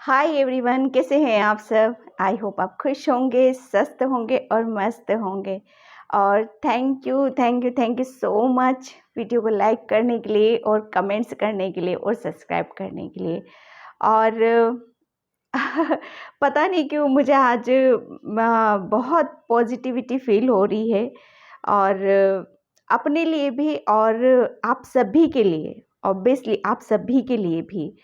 Hi everyone, कैसे हैं आप सब। आई होप आप खुश होंगे, स्वस्थ होंगे और मस्त होंगे। और thank you so much video को लाइक करने के लिए और कमेंट्स करने के लिए और सब्सक्राइब करने के लिए। और पता नहीं क्यों मुझे आज बहुत पॉजिटिविटी फील हो रही है, और अपने लिए भी और आप सभी के लिए, ऑब्वियसली आप सभी के लिए भी।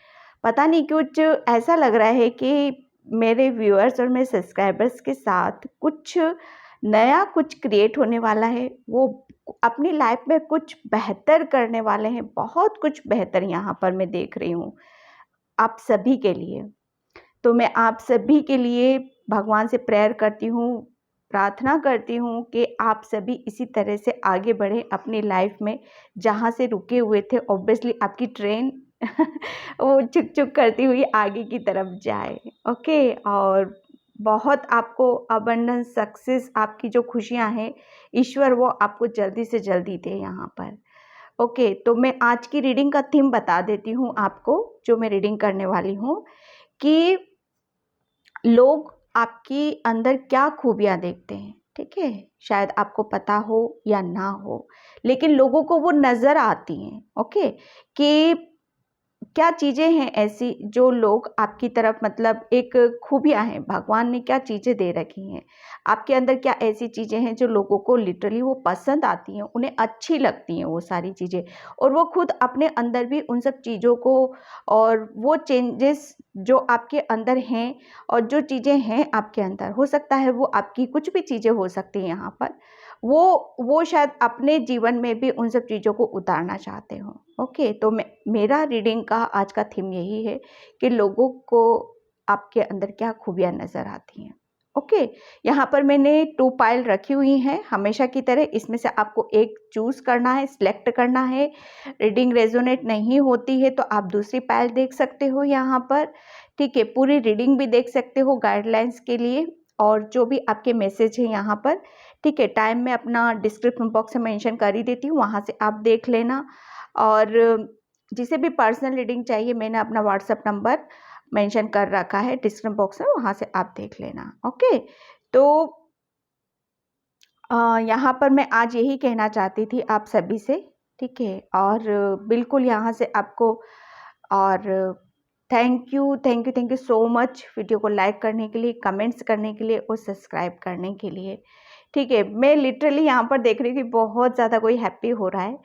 पता नहीं कुछ ऐसा लग रहा है कि मेरे व्यूअर्स और मेरे सब्सक्राइबर्स के साथ कुछ नया कुछ क्रिएट होने वाला है। वो अपनी लाइफ में कुछ बेहतर करने वाले हैं, बहुत कुछ बेहतर यहाँ पर मैं देख रही हूँ आप सभी के लिए। तो मैं आप सभी के लिए भगवान से प्रेयर करती हूँ, प्रार्थना करती हूँ कि आप सभी इसी तरह से आगे बढ़ें अपनी लाइफ में। जहाँ से रुके हुए थे, ऑब्वियसली आपकी ट्रेन वो चुक चुक करती हुई आगे की तरफ जाए। ओके, और बहुत आपको अबंडेंस, सक्सेस, आपकी जो खुशियाँ हैं ईश्वर वो आपको जल्दी से जल्दी दे यहाँ पर। ओके, तो मैं आज की रीडिंग का थीम बता देती हूँ आपको, जो मैं रीडिंग करने वाली हूँ, कि लोग आपकी अंदर क्या खूबियाँ देखते हैं। ठीक है, शायद आपको पता हो या ना हो, लेकिन लोगों को वो नज़र आती हैं। ओके, कि क्या चीज़ें हैं ऐसी जो लोग आपकी तरफ, मतलब एक खूबियाँ हैं, भगवान ने क्या चीज़ें दे रखी हैं आपके अंदर, क्या ऐसी चीज़ें हैं जो लोगों को लिटरली वो पसंद आती हैं, उन्हें अच्छी लगती हैं वो सारी चीज़ें, और वो खुद अपने अंदर भी उन सब चीज़ों को, और वो चेंजेस जो आपके अंदर हैं, और जो चीज़ें हैं आपके अंदर, हो सकता है वो आपकी कुछ भी चीज़ें हो सकती हैं यहाँ पर, वो शायद अपने जीवन में भी उन सब चीज़ों को उतारना चाहते हो। ओके, तो मेरा रीडिंग का आज का थीम यही है कि लोगों को आपके अंदर क्या खूबियाँ नज़र आती हैं। ओके, यहाँ पर मैंने 2 पाइल रखी हुई हैं हमेशा की तरह। इसमें से आपको एक चूज़ करना है, सिलेक्ट करना है। रीडिंग रेजोनेट नहीं होती है तो आप दूसरी पाइल देख सकते हो यहाँ पर। ठीक है, पूरी रीडिंग भी देख सकते हो गाइडलाइंस के लिए, और जो भी आपके मैसेज हैं यहाँ पर। ठीक है, टाइम मैं अपना डिस्क्रिप्शन बॉक्स में मेंशन कर ही देती हूँ, वहाँ से आप देख लेना। और जिसे भी पर्सनल रीडिंग चाहिए, मैंने अपना व्हाट्सएप नंबर मेंशन कर रखा है डिस्क्रिप्शन बॉक्स में, वहाँ से आप देख लेना। ओके, तो यहाँ पर मैं आज यही कहना चाहती थी आप सभी से। ठीक है, और बिल्कुल यहाँ से आपको, और thank you so much video को लाइक करने के लिए, कमेंट्स करने के लिए और सब्सक्राइब करने के लिए। ठीक है, मैं लिटरली यहाँ पर देख रही हूँ कि बहुत ज़्यादा कोई हैप्पी हो रहा है।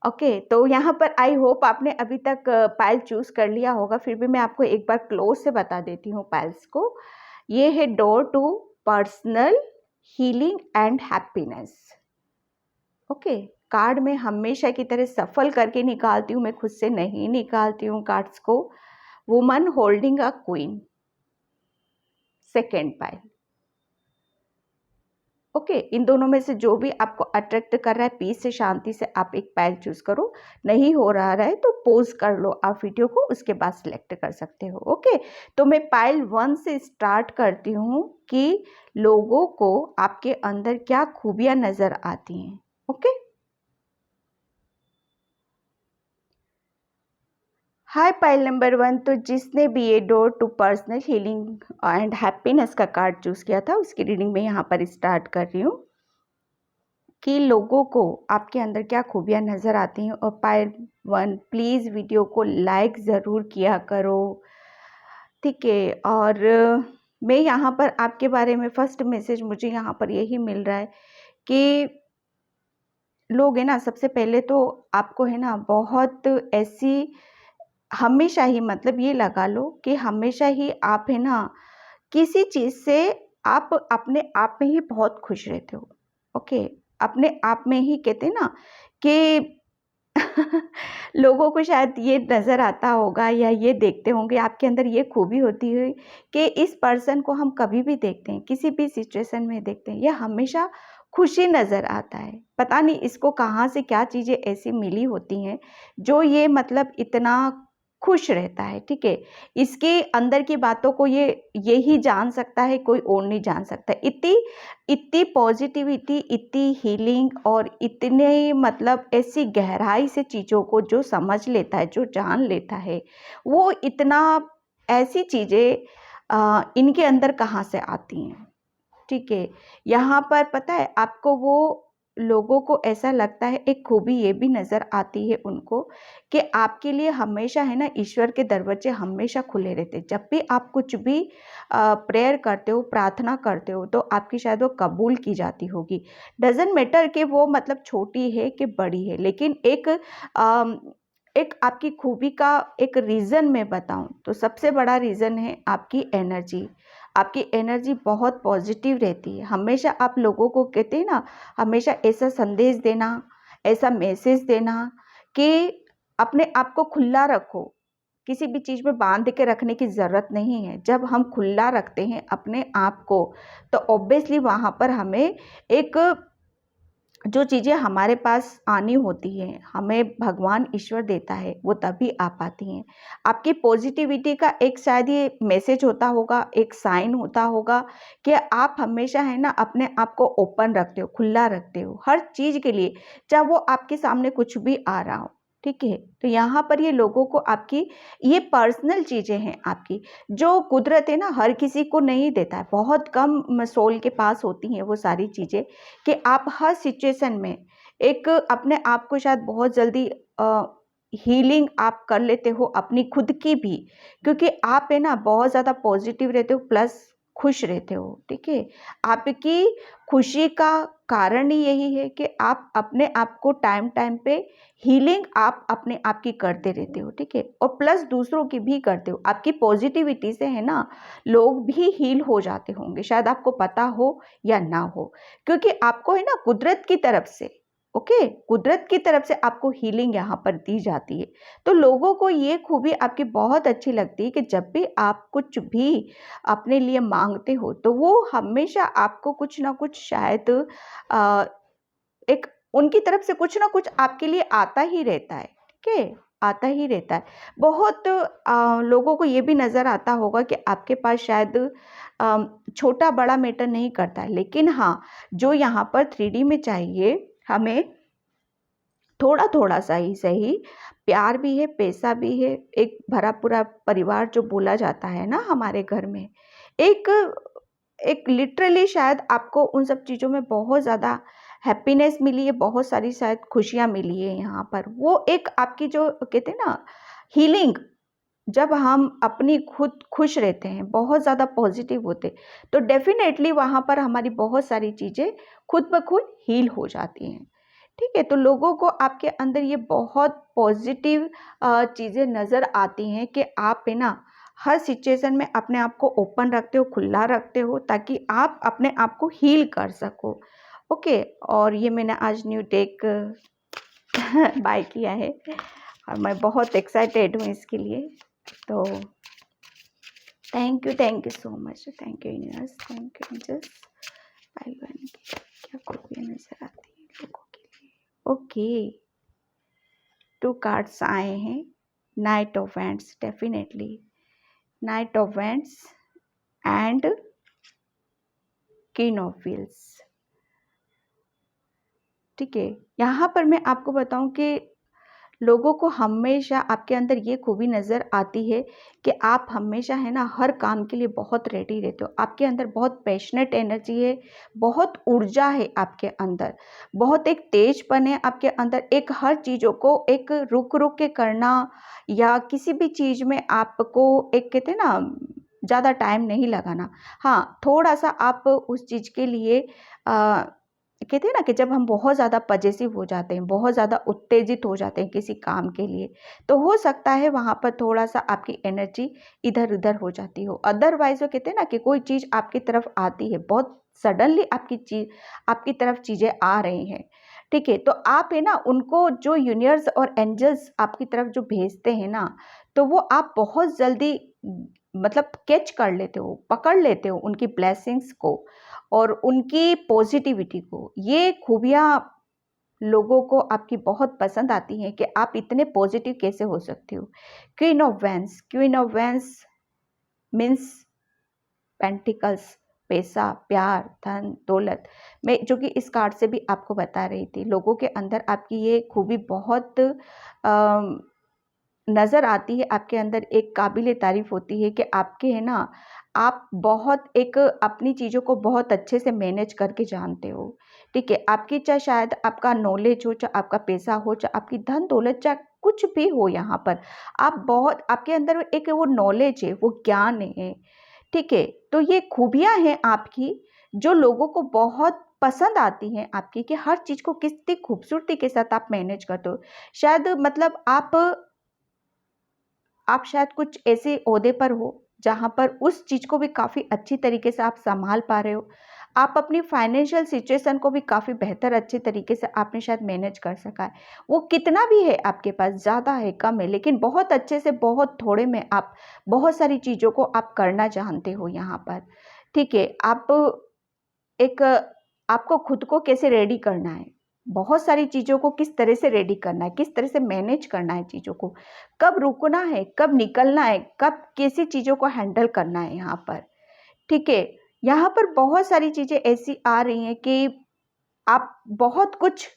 ओके, तो यहाँ पर आई होप आपने अभी तक पाइल चूज़ कर लिया होगा, फिर भी मैं आपको एक बार क्लोज से बता देती हूँ पाइल्स को। ये है door to personal healing and happiness. Okay, card में हमेशा की तरह सफल करके निकालती हूँ, मैं खुद से नहीं निकालती हूँ कार्ड्स को। Woman holding a queen, second pile. Okay, इन दोनों में से जो भी आपको अट्रैक्ट कर रहा है, पीस से, शांति से, आप एक पाइल चूज करो। नहीं हो रहा है तो पोज कर लो आप वीडियो को, उसके बाद सिलेक्ट कर सकते हो। ओके, तो मैं पाइल 1 से स्टार्ट करती हूँ कि लोगों को आपके अंदर क्या खूबियां नजर आती हैं। Okay, hi pile number 1। तो जिसने भी ये door to personal healing and happiness का कार्ड चूज किया था, उसकी रीडिंग में यहाँ पर स्टार्ट कर रही हूँ कि लोगों को आपके अंदर क्या खूबियां नज़र आती हैं। और पाइल 1, प्लीज़ वीडियो को लाइक ज़रूर किया करो। ठीक है, और मैं यहाँ पर आपके बारे में फर्स्ट मैसेज मुझे यहाँ पर यही मिल रहा है कि लोग है ना, सबसे पहले तो आपको है ना बहुत ऐसी, हमेशा ही, मतलब ये लगा लो कि हमेशा ही आप है ना किसी चीज़ से आप अपने आप में ही बहुत खुश रहते हो। ओके, अपने आप में ही, कहते हैं ना कि लोगों को शायद ये नज़र आता होगा या ये देखते होंगे आपके अंदर ये खूबी होती है कि इस पर्सन को हम कभी भी देखते हैं, किसी भी सिचुएशन में देखते हैं, ये हमेशा खुशी नज़र आता है। पता नहीं इसको कहाँ से क्या चीज़ें ऐसी मिली होती हैं जो ये मतलब इतना खुश रहता है। ठीक है, इसके अंदर की बातों को ये ही जान सकता है, कोई और नहीं जान सकता। इतनी इतनी पॉजिटिविटी, इतनी हीलिंग, और इतने मतलब ऐसी गहराई से चीज़ों को जो समझ लेता है, जो जान लेता है, वो इतना ऐसी चीज़ें इनके अंदर कहाँ से आती हैं, ठीक है। यहाँ पर पता है आपको, वो लोगों को ऐसा लगता है, एक खूबी ये भी नज़र आती है उनको कि आपके लिए हमेशा है ना ईश्वर के दरवाजे हमेशा खुले रहते हैं। जब भी आप कुछ भी प्रेयर करते हो, प्रार्थना करते हो, तो आपकी शायद वो कबूल की जाती होगी। डजेंट मैटर कि वो मतलब छोटी है कि बड़ी है, लेकिन एक आपकी खूबी का एक रीज़न मैं बताऊं तो सबसे बड़ा रीज़न है आपकी एनर्जी। आपकी एनर्जी बहुत पॉजिटिव रहती है। हमेशा आप लोगों को कहते हैं ना, हमेशा ऐसा संदेश देना, ऐसा मैसेज देना कि अपने आप को खुला रखो। किसी भी चीज़ में बांध के रखने की ज़रूरत नहीं है। जब हम खुला रखते हैं अपने आप को, तो ऑब्वियसली वहाँ पर हमें एक जो चीज़ें हमारे पास आनी होती हैं, हमें भगवान ईश्वर देता है, वो तभी आ पाती हैं। आपकी पॉजिटिविटी का एक शायद ये मैसेज होता होगा, एक साइन होता होगा कि आप हमेशा है ना अपने आप को ओपन रखते हो, खुला रखते हो हर चीज़ के लिए, चाहे वो आपके सामने कुछ भी आ रहा हो, ठीक है। तो यहाँ पर ये लोगों को आपकी ये पर्सनल चीज़ें हैं आपकी, जो कुदरत है ना हर किसी को नहीं देता है। बहुत कम सोल के पास होती हैं वो सारी चीज़ें कि आप हर सिचुएशन में एक अपने आप को शायद बहुत जल्दी हीलिंग आप कर लेते हो अपनी खुद की भी, क्योंकि आप है ना बहुत ज़्यादा पॉजिटिव रहते हो, प्लस खुश रहते हो, ठीक है। आपकी खुशी का कारण ही यही है कि आप अपने आप को टाइम टाइम पे हीलिंग आप अपने आप की करते रहते हो, ठीक है, और प्लस दूसरों की भी करते हो। आपकी पॉजिटिविटी से है ना लोग भी हील हो जाते होंगे, शायद आपको पता हो या ना हो, क्योंकि आपको है ना कुदरत की तरफ से, ओके, कुदरत की तरफ से आपको हीलिंग यहाँ पर दी जाती है। तो लोगों को ये खूबी आपकी बहुत अच्छी लगती है कि जब भी आप कुछ भी अपने लिए मांगते हो, तो वो हमेशा आपको कुछ ना कुछ शायद अ, एक उनकी तरफ से कुछ ना कुछ आपके लिए आता ही रहता है, ठीक है, आता ही रहता है। बहुत लोगों को ये भी नज़र आता होगा कि आपके पास शायद छोटा बड़ा मैटर नहीं करता है, लेकिन हाँ, जो यहाँ पर 3D में चाहिए हमें, थोड़ा थोड़ा सा ही सही, प्यार भी है, पैसा भी है, एक भरा पूरा परिवार जो बोला जाता है ना हमारे घर में, एक एक लिटरली शायद आपको उन सब चीज़ों में बहुत ज़्यादा हैप्पीनेस मिली है, बहुत सारी शायद खुशियाँ मिली है यहाँ पर। वो एक आपकी जो कहते हैं ना हीलिंग, जब हम अपनी खुद खुश रहते हैं, बहुत ज़्यादा पॉजिटिव होते, तो डेफ़िनेटली वहाँ पर हमारी बहुत सारी चीज़ें खुद ब खुद हील हो जाती हैं, ठीक है। तो लोगों को आपके अंदर ये बहुत पॉजिटिव चीज़ें नज़र आती हैं कि आप है ना हर सिचुएशन में अपने आप को ओपन रखते हो, खुला रखते हो, ताकि आप अपने आप को हील कर सको, ओके। और ये मैंने आज न्यू डेक बाय किया है और मैं बहुत एक्साइटेड हूँ इसके लिए। तो thank you so much, thank you universe, thank you angels. पहलवान की क्या खूबियाँ नज़र आती हैं लोगों के लिए, ओके। 2 कार्ड्स आए हैं, night of wands, definitely night of wands and queen of wheels, ठीक है। यहाँ पर मैं आपको बताऊं कि लोगों को हमेशा आपके अंदर ये खूबी नज़र आती है कि आप हमेशा है ना हर काम के लिए बहुत रेडी रहते हो। आपके अंदर बहुत पैशनेट एनर्जी है, बहुत ऊर्जा है आपके अंदर, बहुत एक तेजपन है आपके अंदर, एक हर चीज़ों को एक रुक रुक के करना, या किसी भी चीज़ में आपको एक कहते हैं ना ज़्यादा टाइम नहीं लगाना। हाँ, थोड़ा सा आप उस चीज़ के लिए कहते हैं ना कि जब हम बहुत ज़्यादा पजेसिव हो जाते हैं, बहुत ज़्यादा उत्तेजित हो जाते हैं किसी काम के लिए, तो हो सकता है वहाँ पर थोड़ा-सा आपकी एनर्जी इधर-उधर हो जाती हो। अदरवाइज़ वो कहते हैं ना कि कोई चीज़ आपकी तरफ आती है, बहुत सडनली आपकी तरफ चीज़ें आ रही हैं, ठीक है? तो आप है ना उनको जो यूनिवर्स और एंजल्स आपकी तरफ जो भेजते हैं ना, तो वो आप बहुत जल्दी मतलब कैच कर लेते हो, पकड़ लेते हो उनकी ब्लेसिंग्स को और उनकी पॉजिटिविटी को। ये खूबियाँ लोगों को आपकी बहुत पसंद आती हैं कि आप इतने पॉजिटिव कैसे हो सकते हो। Queen of vents means pentacles, पैसा, प्यार, धन, दौलत। मैं जो कि इस कार्ड से भी आपको बता रही थी, लोगों के अंदर आपकी ये खूबी बहुत नज़र आती है, आपके अंदर एक काबिले तारीफ़ होती है कि आपके है ना, आप बहुत एक अपनी चीज़ों को बहुत अच्छे से मैनेज करके जानते हो, ठीक है? आपकी चाहे शायद आपका नॉलेज हो, चाहे आपका पैसा हो, चाहे आपकी धन दौलत, चाहे कुछ भी हो यहाँ पर, आप बहुत आपके अंदर एक वो नॉलेज है, वो ज्ञान है, ठीक है? तो ये खूबियाँ हैं आपकी जो लोगों को बहुत पसंद आती हैं आपकी कि हर चीज़ को कितनी खूबसूरती के साथ आप मैनेज करते हो। शायद मतलब आप शायद कुछ ऐसे ओहदे पर हो जहाँ पर उस चीज़ को भी काफ़ी अच्छी तरीके से आप सँभाल पा रहे हो। आप अपनी फाइनेंशियल सिचुएशन को भी काफ़ी बेहतर अच्छे तरीके से आपने शायद मैनेज कर सका है। वो कितना भी है आपके पास, ज़्यादा है, कम है, लेकिन बहुत अच्छे से बहुत थोड़े में आप बहुत सारी चीज़ों को आप करना जानते हो यहाँ पर। ठीक है, एक आपको खुद को कैसे रेडी करना है, बहुत सारी चीज़ों को किस तरह से रेडी करना है, किस तरह से मैनेज करना है चीज़ों को, कब रुकना है, कब निकलना है, कब कैसी चीज़ों को हैंडल करना है यहाँ पर, ठीक है? यहाँ पर बहुत सारी चीज़ें ऐसी आ रही हैं कि आप बहुत कुछ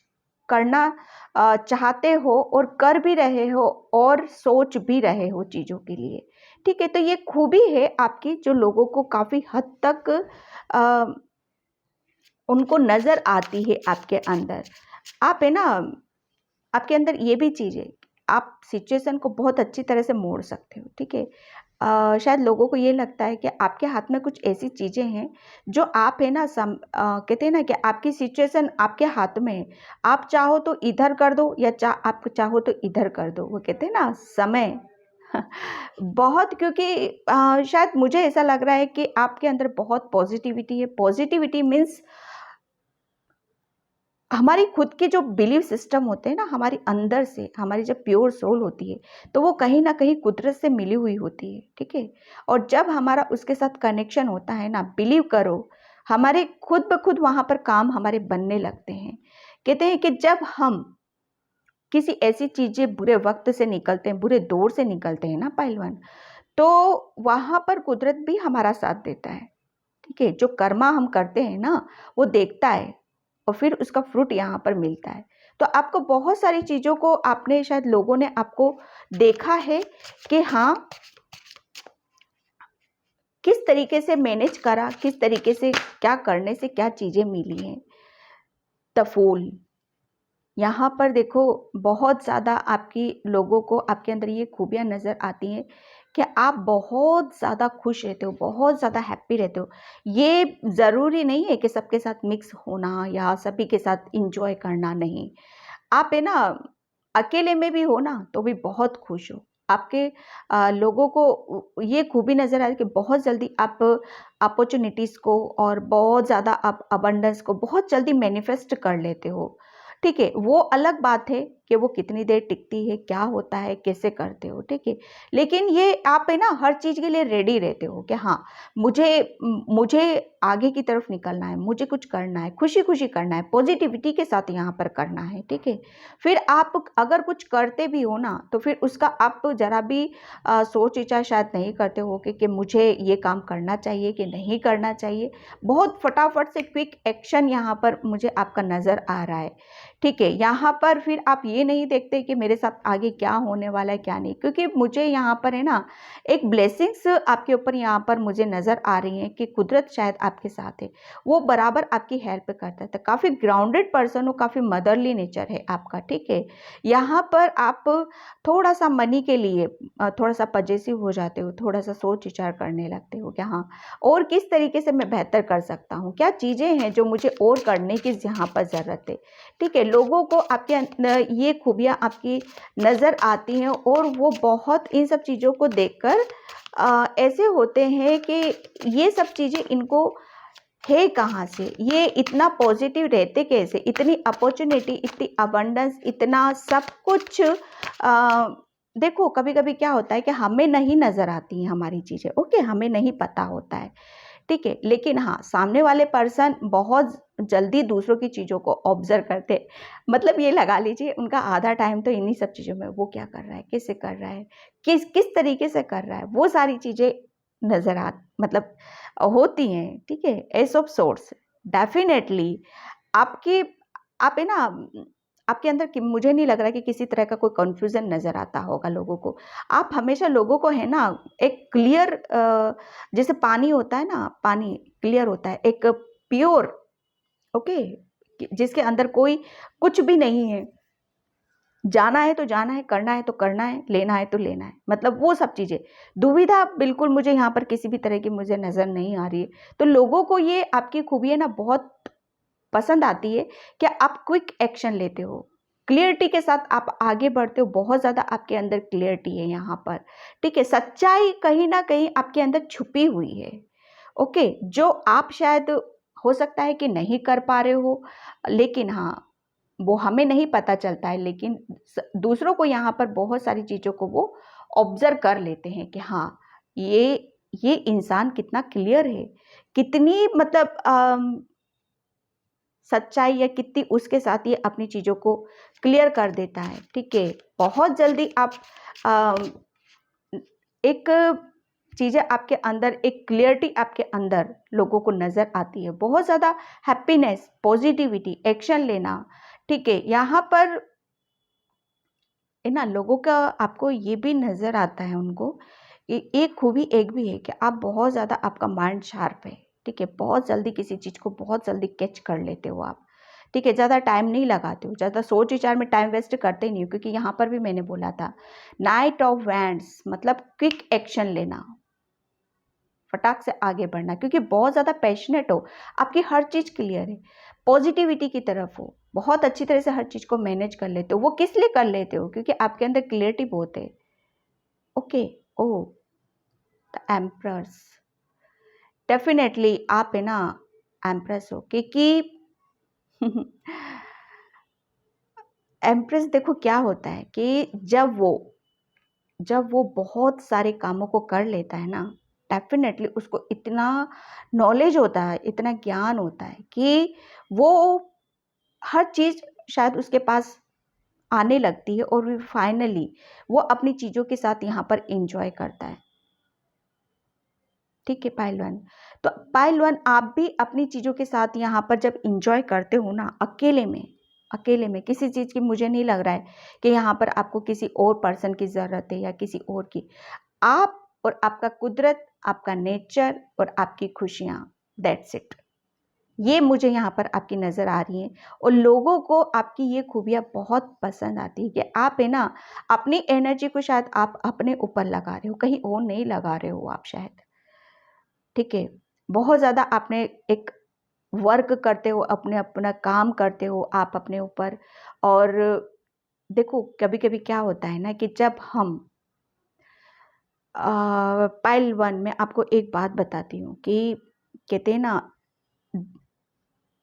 करना चाहते हो और कर भी रहे हो और सोच भी रहे हो चीज़ों के लिए, ठीक है? तो ये खूबी है आपकी जो लोगों को काफ़ी हद तक अ, उनको नज़र आती है आपके अंदर। आप है ना, आपके अंदर ये भी चीज़ है, आप सिचुएशन को बहुत अच्छी तरह से मोड़ सकते हो, ठीक है? शायद लोगों को ये लगता है कि आपके हाथ में कुछ ऐसी चीज़ें हैं जो आप है ना कहते हैं ना कि आपकी सिचुएशन आपके हाथ में है। आप चाहो तो इधर कर दो या आप चाहो तो इधर कर दो। वो कहते हैं ना समय बहुत, क्योंकि शायद मुझे ऐसा लग रहा है कि आपके अंदर बहुत पॉजिटिविटी है। पॉजिटिविटी मीन्स हमारी खुद के जो बिलीव सिस्टम होते हैं ना, हमारी अंदर से हमारी जब प्योर सोल होती है तो वो कहीं ना कहीं कुदरत से मिली हुई होती है, ठीक है? और जब हमारा उसके साथ कनेक्शन होता है ना, बिलीव करो, हमारे खुद ब खुद वहाँ पर काम हमारे बनने लगते हैं। कहते हैं कि जब हम किसी ऐसी चीज़ें बुरे वक्त से निकलते हैं, बुरे दौर से निकलते हैं ना पहलवान, तो वहाँ पर कुदरत भी हमारा साथ देता है, ठीक है? जो कर्मा हम करते हैं ना, वो देखता है और फिर उसका फ्रूट यहाँ पर मिलता है। तो आपको बहुत सारी चीज़ों को आपने शायद लोगों ने आपको देखा है कि हाँ, किस तरीके से मैनेज करा, किस तरीके से क्या करने से क्या चीज़ें मिली हैं। द फूल, यहाँ पर देखो बहुत ज़्यादा आपकी लोगों को आपके अंदर ये खूबियाँ नज़र आती हैं कि आप बहुत ज़्यादा खुश रहते हो, बहुत ज़्यादा हैप्पी रहते हो। ये ज़रूरी नहीं है कि सबके साथ मिक्स होना या सभी के साथ एन्जॉय करना, नहीं। आप है ना, अकेले में भी हो ना तो भी बहुत खुश हो। आपके लोगों को ये खूबी नज़र आ रही है कि बहुत जल्दी आप अपॉर्चुनिटीज़ को और बहुत ज़्यादा आप अबंडेंस को बहुत जल्दी मैनिफेस्ट कर लेते हो। ठीक है, वो अलग बात है कि वो कितनी देर टिकती है, क्या होता है, कैसे करते हो, ठीक है? लेकिन ये आप है ना हर चीज़ के लिए रेडी रहते हो कि हाँ, मुझे आगे की तरफ निकलना है, मुझे कुछ करना है, खुशी-खुशी करना है, पॉजिटिविटी के साथ यहाँ पर करना है, ठीक है? फिर आप अगर कुछ करते भी हो ना, तो फिर उसका आप ज़रा भी सोच-विचार शायद नहीं करते हो कि मुझे ये काम करना चाहिए कि नहीं करना चाहिए। बहुत फटाफट से क्विक एक्शन यहाँ पर मुझे आपका नज़र आ रहा है, ठीक है? यहाँ पर फिर आप ये नहीं देखते कि मेरे साथ आगे क्या होने वाला है, क्या नहीं, क्योंकि मुझे यहाँ पर है ना, एक ब्लेसिंग्स आपके ऊपर यहाँ पर मुझे नज़र आ रही हैं कि कुदरत शायद आपके साथ है। वो बराबर आपकी हेल्प करता है। तो काफ़ी ग्राउंडेड पर्सन हो, काफ़ी मदरली नेचर है आपका, ठीक है? यहाँ पर आप थोड़ा-सा मनी के लिए थोड़ा-सा पजेसिव हो जाते हो, थोड़ा-सा सोच-विचार करने लगते हो कि हाँ, और किस तरीके से मैं बेहतर कर सकता हूँ? क्या चीज़ें हैं जो मुझे और करने की यहाँ पर ज़रूरत है? ठीक है, लोगों को आपके अंदर ये खूबियाँ आपकी नज़र आती हैं और वो बहुत इन सब चीज़ों को देखकर ऐसे होते हैं कि ये सब चीज़ें इनको है कहाँ से? ये इतना पॉजिटिव रहते कैसे? इतनी अपॉर्चुनिटी, इतनी अबंडेंस, इतना सब कुछ देखो कभी-कभी क्या होता है कि हमें नहीं नज़र आती हैं हमारी चीज़ें, ओके? हमें नहीं पता होता है, ठीक है? लेकिन हाँ, सामने वाले पर्सन बहुत जल्दी दूसरों की चीज़ों को ऑब्ज़र्व करते हैं। मतलब ये लगा लीजिए उनका आधा टाइम तो इन्हीं सब चीज़ों में, वो क्या कर रहा है, कैसे कर रहा है, किस किस तरीके से कर रहा है, वो सारी चीज़ें नज़र आ मतलब होती हैं, ठीक है? एस ऑफ सोर्स डेफ़िनेटली आपकी आप है ना आपके अंदर मुझे नहीं लग रहा कि किसी तरह का कोई कन्फ्यूज़न नज़र आता होगा लोगों को। आप हमेशा लोगों को है ना एक क्लियर जैसे पानी होता है ना, पानी क्लियर होता है, एक प्योर, ओके, जिसके अंदर कोई कुछ भी नहीं है। जाना है तो जाना है, करना है तो करना है, लेना है तो लेना है, मतलब वो सब चीज़ें। दुविधा बिल्कुल मुझे यहाँ पर किसी भी तरह की मुझे नज़र नहीं आ रही है। तो लोगों को ये आपकी खूबी है ना बहुत पसंद आती है कि आप क्विक एक्शन लेते हो, क्लियरिटी के साथ आप आगे बढ़ते हो, बहुत ज़्यादा आपके अंदर क्लियरिटी है यहाँ पर, ठीक है। सच्चाई कहीं ना कहीं आपके अंदर छुपी हुई है, ओके, जो आप शायद हो सकता है कि नहीं कर पा रहे हो, लेकिन हाँ वो हमें नहीं पता चलता है, लेकिन दूसरों को यहाँ पर बहुत सारी चीज़ों को वो ऑब्जर्व कर लेते हैं कि हाँ ये इंसान कितना क्लियर है, कितनी मतलब सच्चाई या कितनी उसके साथ ये अपनी चीज़ों को क्लियर कर देता है, ठीक है। बहुत जल्दी आप एक चीज़ें आपके अंदर, एक क्लियरिटी आपके अंदर लोगों को नज़र आती है, बहुत ज़्यादा हैप्पीनेस, पॉजिटिविटी, एक्शन लेना, ठीक है। यहाँ पर है ना लोगों का आपको ये भी नज़र आता है उनको, एक खूबी एक भी है कि आप बहुत ज़्यादा, आपका माइंड शार्प है, ठीक है। बहुत जल्दी किसी चीज़ को बहुत जल्दी कैच कर लेते हो आप, ठीक है। ज़्यादा टाइम नहीं लगाते हो, ज़्यादा सोच विचार में टाइम वेस्ट करते ही नहीं हो, क्योंकि यहाँ पर भी मैंने बोला था नाइट ऑफ वैंड्स मतलब क्विक एक्शन लेना, फटाक से आगे बढ़ना, क्योंकि बहुत ज़्यादा पैशनेट हो, आपकी हर चीज़ क्लियर है, पॉजिटिविटी की तरफ हो, बहुत अच्छी तरह से हर चीज़ को मैनेज कर लेते हो। वो किस लिए कर लेते हो? क्योंकि आपके अंदर क्लियरिटी बहुत है, okay. Oh the empress, definitely आप है ना एम्प्रेस हो, क्योंकि एम्प्रेस देखो क्या होता है कि जब वो बहुत सारे कामों को कर लेता है ना, डेफिनेटली उसको इतना नॉलेज होता है, इतना ज्ञान होता है कि वो हर चीज़ शायद उसके पास आने लगती है, और फाइनली वो अपनी चीज़ों के साथ यहाँ पर एंजॉय करता है, ठीक है पहलवान। तो पहलवान आप भी अपनी चीज़ों के साथ यहाँ पर जब एंजॉय करते हो ना, अकेले में किसी चीज़ की, मुझे नहीं लग रहा है कि यहाँ पर आपको किसी और पर्सन की ज़रूरत है या किसी और की, आप और आपका कुदरत, आपका नेचर और आपकी खुशियाँ, दैट्स इट। ये मुझे यहाँ पर आपकी नज़र आ रही हैं, और लोगों को आपकी ये खूबियाँ बहुत पसंद आती है कि आप है ना अपनी एनर्जी को शायद आप अपने ऊपर लगा रहे हो, कहीं और नहीं लगा रहे हो आप शायद, ठीक है। बहुत ज़्यादा आपने एक वर्क करते हो, अपना काम करते हो आप अपने ऊपर। और देखो कभी कभी क्या होता है ना कि जब हम पाइल वन में आपको एक बात बताती हूँ कि कहते हैं ना,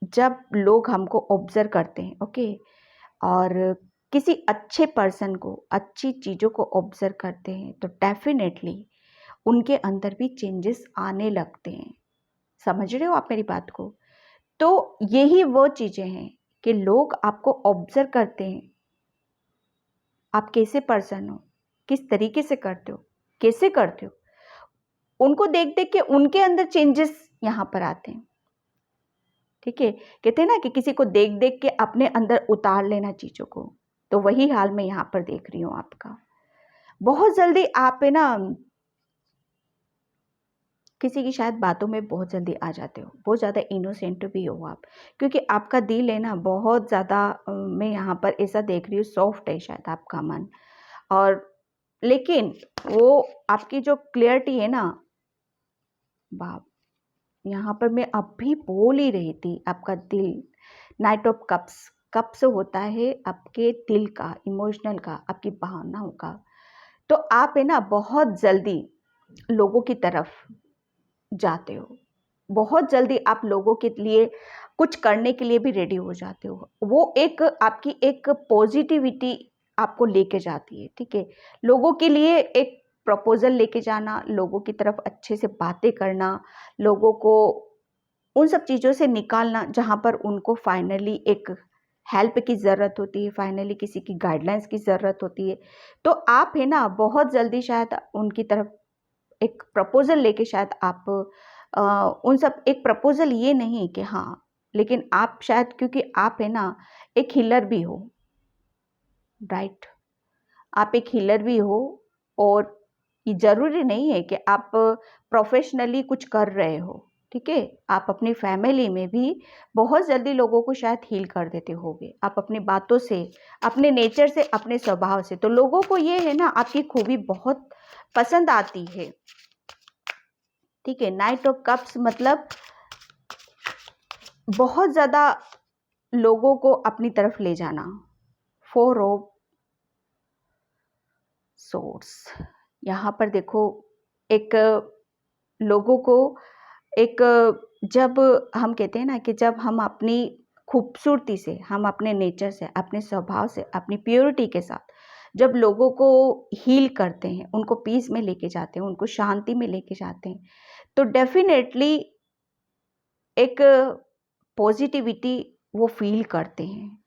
जब लोग हमको ऑब्जर्व करते हैं, ओके, और किसी अच्छे पर्सन को, अच्छी चीज़ों को ऑब्जर्व करते हैं, तो डेफिनेटली उनके अंदर भी चेंजेस आने लगते हैं। समझ रहे हो आप मेरी बात को? तो यही वो चीज़ें हैं कि लोग आपको ऑब्जर्व करते हैं, आप कैसे पर्सन हो, किस तरीके से करते हो, कैसे करते हो, उनको देख देख के उनके अंदर चेंजेस यहाँ पर आते हैं, ठीक है। कहते हैं ना कि किसी को देख देख के अपने अंदर उतार लेना चीज़ों को, तो वही हाल मैं यहाँ पर देख रही हूँ आपका। बहुत जल्दी आप है ना किसी की शायद बातों में बहुत जल्दी आ जाते हो, बहुत ज़्यादा इनोसेंट भी हो आप, क्योंकि आपका दिल है ना बहुत ज़्यादा मैं यहाँ पर ऐसा देख रही हूँ सॉफ्ट है शायद आपका मन। और लेकिन वो आपकी जो क्लियरिटी है ना, बाप, यहाँ पर मैं अब भी बोल ही रही थी, आपका दिल, नाइट ऑफ कप्स, कप्स होता है आपके दिल का, इमोशनल का, आपकी भावनाओं का। तो आप है ना बहुत जल्दी लोगों की तरफ जाते हो, बहुत जल्दी आप लोगों के लिए कुछ करने के लिए भी रेडी हो जाते हो। वो एक आपकी एक पॉजिटिविटी आपको लेके जाती है, ठीक है। लोगों के लिए एक प्रपोजल लेके जाना, लोगों की तरफ अच्छे से बातें करना, लोगों को उन सब चीज़ों से निकालना जहाँ पर उनको फाइनली एक हेल्प की ज़रूरत होती है, फाइनली किसी की गाइडलाइंस की ज़रूरत होती है। तो आप है ना बहुत जल्दी शायद उनकी तरफ एक प्रपोज़ल लेके शायद आप उन सब, एक प्रपोज़ल ये नहीं कि हाँ, लेकिन आप शायद, क्योंकि आप है ना एक हीलर भी हो, राइट। आप एक हीलर भी हो, और ये ज़रूरी नहीं है कि आप प्रोफेशनली कुछ कर रहे हो, ठीक है। आप अपनी फैमिली में भी बहुत जल्दी लोगों को शायद हील कर देते होगे, आप अपनी बातों से, अपने नेचर से, अपने स्वभाव से। तो लोगों को ये है ना, आपकी खूबी बहुत पसंद आती है, ठीक है। नाइट ऑफ कप्स मतलब बहुत ज़्यादा लोगों को अपनी तरफ ले जाना। फोर ऑफ सोर्स, यहाँ पर देखो, एक लोगों को एक, जब हम कहते हैं ना कि जब हम अपनी खूबसूरती से, हम अपने नेचर से, अपने स्वभाव से, अपनी प्योरिटी के साथ जब लोगों को हील करते हैं, उनको पीस में लेके जाते हैं, उनको शांति में लेके जाते हैं, तो डेफिनेटली एक पॉजिटिविटी वो फील करते हैं,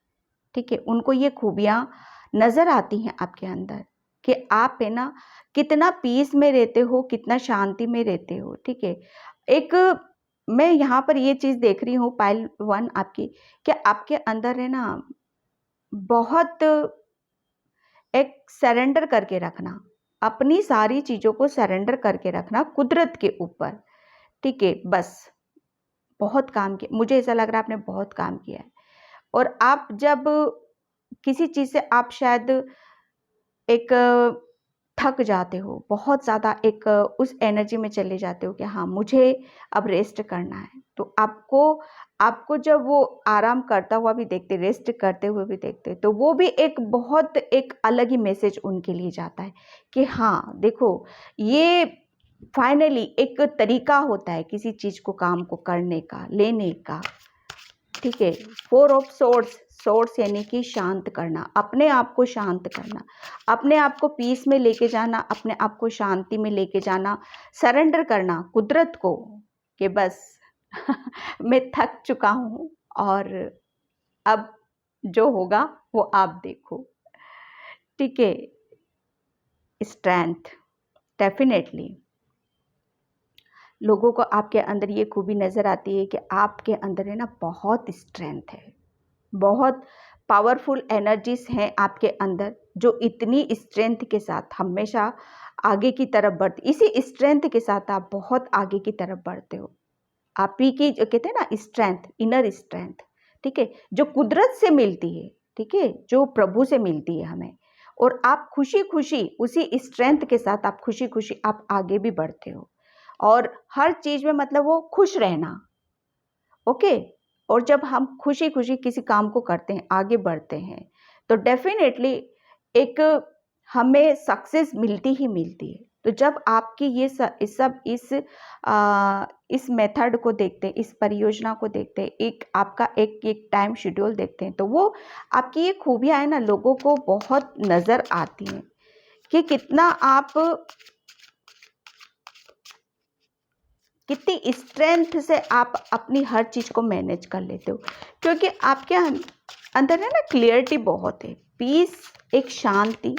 ठीक है। उनको ये खूबियाँ नज़र आती हैं आपके अंदर कि आप है ना कितना पीस में रहते हो, कितना शांति में रहते हो, ठीक है। एक मैं यहाँ पर ये चीज़ देख रही हूँ पाइल 1 आपकी, कि आपके अंदर है ना बहुत एक सरेंडर करके रखना, अपनी सारी चीज़ों को सरेंडर करके रखना कुदरत के ऊपर, ठीक है। बस बहुत काम किया, मुझे ऐसा लग रहा है आपने बहुत काम किया है। और आप जब किसी चीज़ से आप शायद एक थक जाते हो बहुत ज़्यादा, एक उस एनर्जी में चले जाते हो कि हाँ मुझे अब रेस्ट करना है, तो आपको आपको जब वो आराम करता हुआ भी देखते, रेस्ट करते हुए भी देखते, तो वो भी एक बहुत एक अलग ही मैसेज उनके लिए जाता है कि हाँ देखो, ये फाइनली एक तरीका होता है किसी चीज़ को, काम को करने का, लेने का, ठीक है। फोर ऑफ सोर्ड्स, सोर्स यानी कि शांत करना, अपने आप को शांत करना, अपने आप को पीस में लेके जाना, अपने आप को शांति में लेके जाना, सरेंडर करना कुदरत को कि बस मैं थक चुका हूँ और अब जो होगा वो आप देखो, ठीक है। स्ट्रेंथ, डेफिनेटली लोगों को आपके अंदर ये खूबी नज़र आती है कि आपके अंदर है ना बहुत स्ट्रेंथ है, बहुत पावरफुल एनर्जीज हैं आपके अंदर, जो इतनी स्ट्रेंथ के साथ हमेशा आगे की तरफ बढ़ते, इसी स्ट्रेंथ के साथ आप बहुत आगे की तरफ बढ़ते हो। आप ही की जो कहते हैं ना स्ट्रेंथ, इनर स्ट्रेंथ, ठीक है, जो कुदरत से मिलती है, ठीक है, जो प्रभु से मिलती है हमें। और आप खुशी खुशी उसी स्ट्रेंथ के साथ आप खुशी खुशी आप आगे भी बढ़ते हो, और हर चीज़ में मतलब वो खुश रहना, ओके। और जब हम खुशी खुशी किसी काम को करते हैं, आगे बढ़ते हैं, तो डेफिनेटली एक हमें सक्सेस मिलती ही मिलती है। तो जब आपकी ये इस मेथड को देखते हैं, इस परियोजना को देखते हैं, एक आपका एक एक टाइम शेड्यूल देखते हैं, तो वो आपकी ये खूबियाँ है ना लोगों को बहुत नज़र आती हैं कि कितनी स्ट्रेंथ से आप अपनी हर चीज़ को मैनेज कर लेते हो, क्योंकि आपके अंदर है ना क्लियरिटी बहुत है, पीस, एक शांति,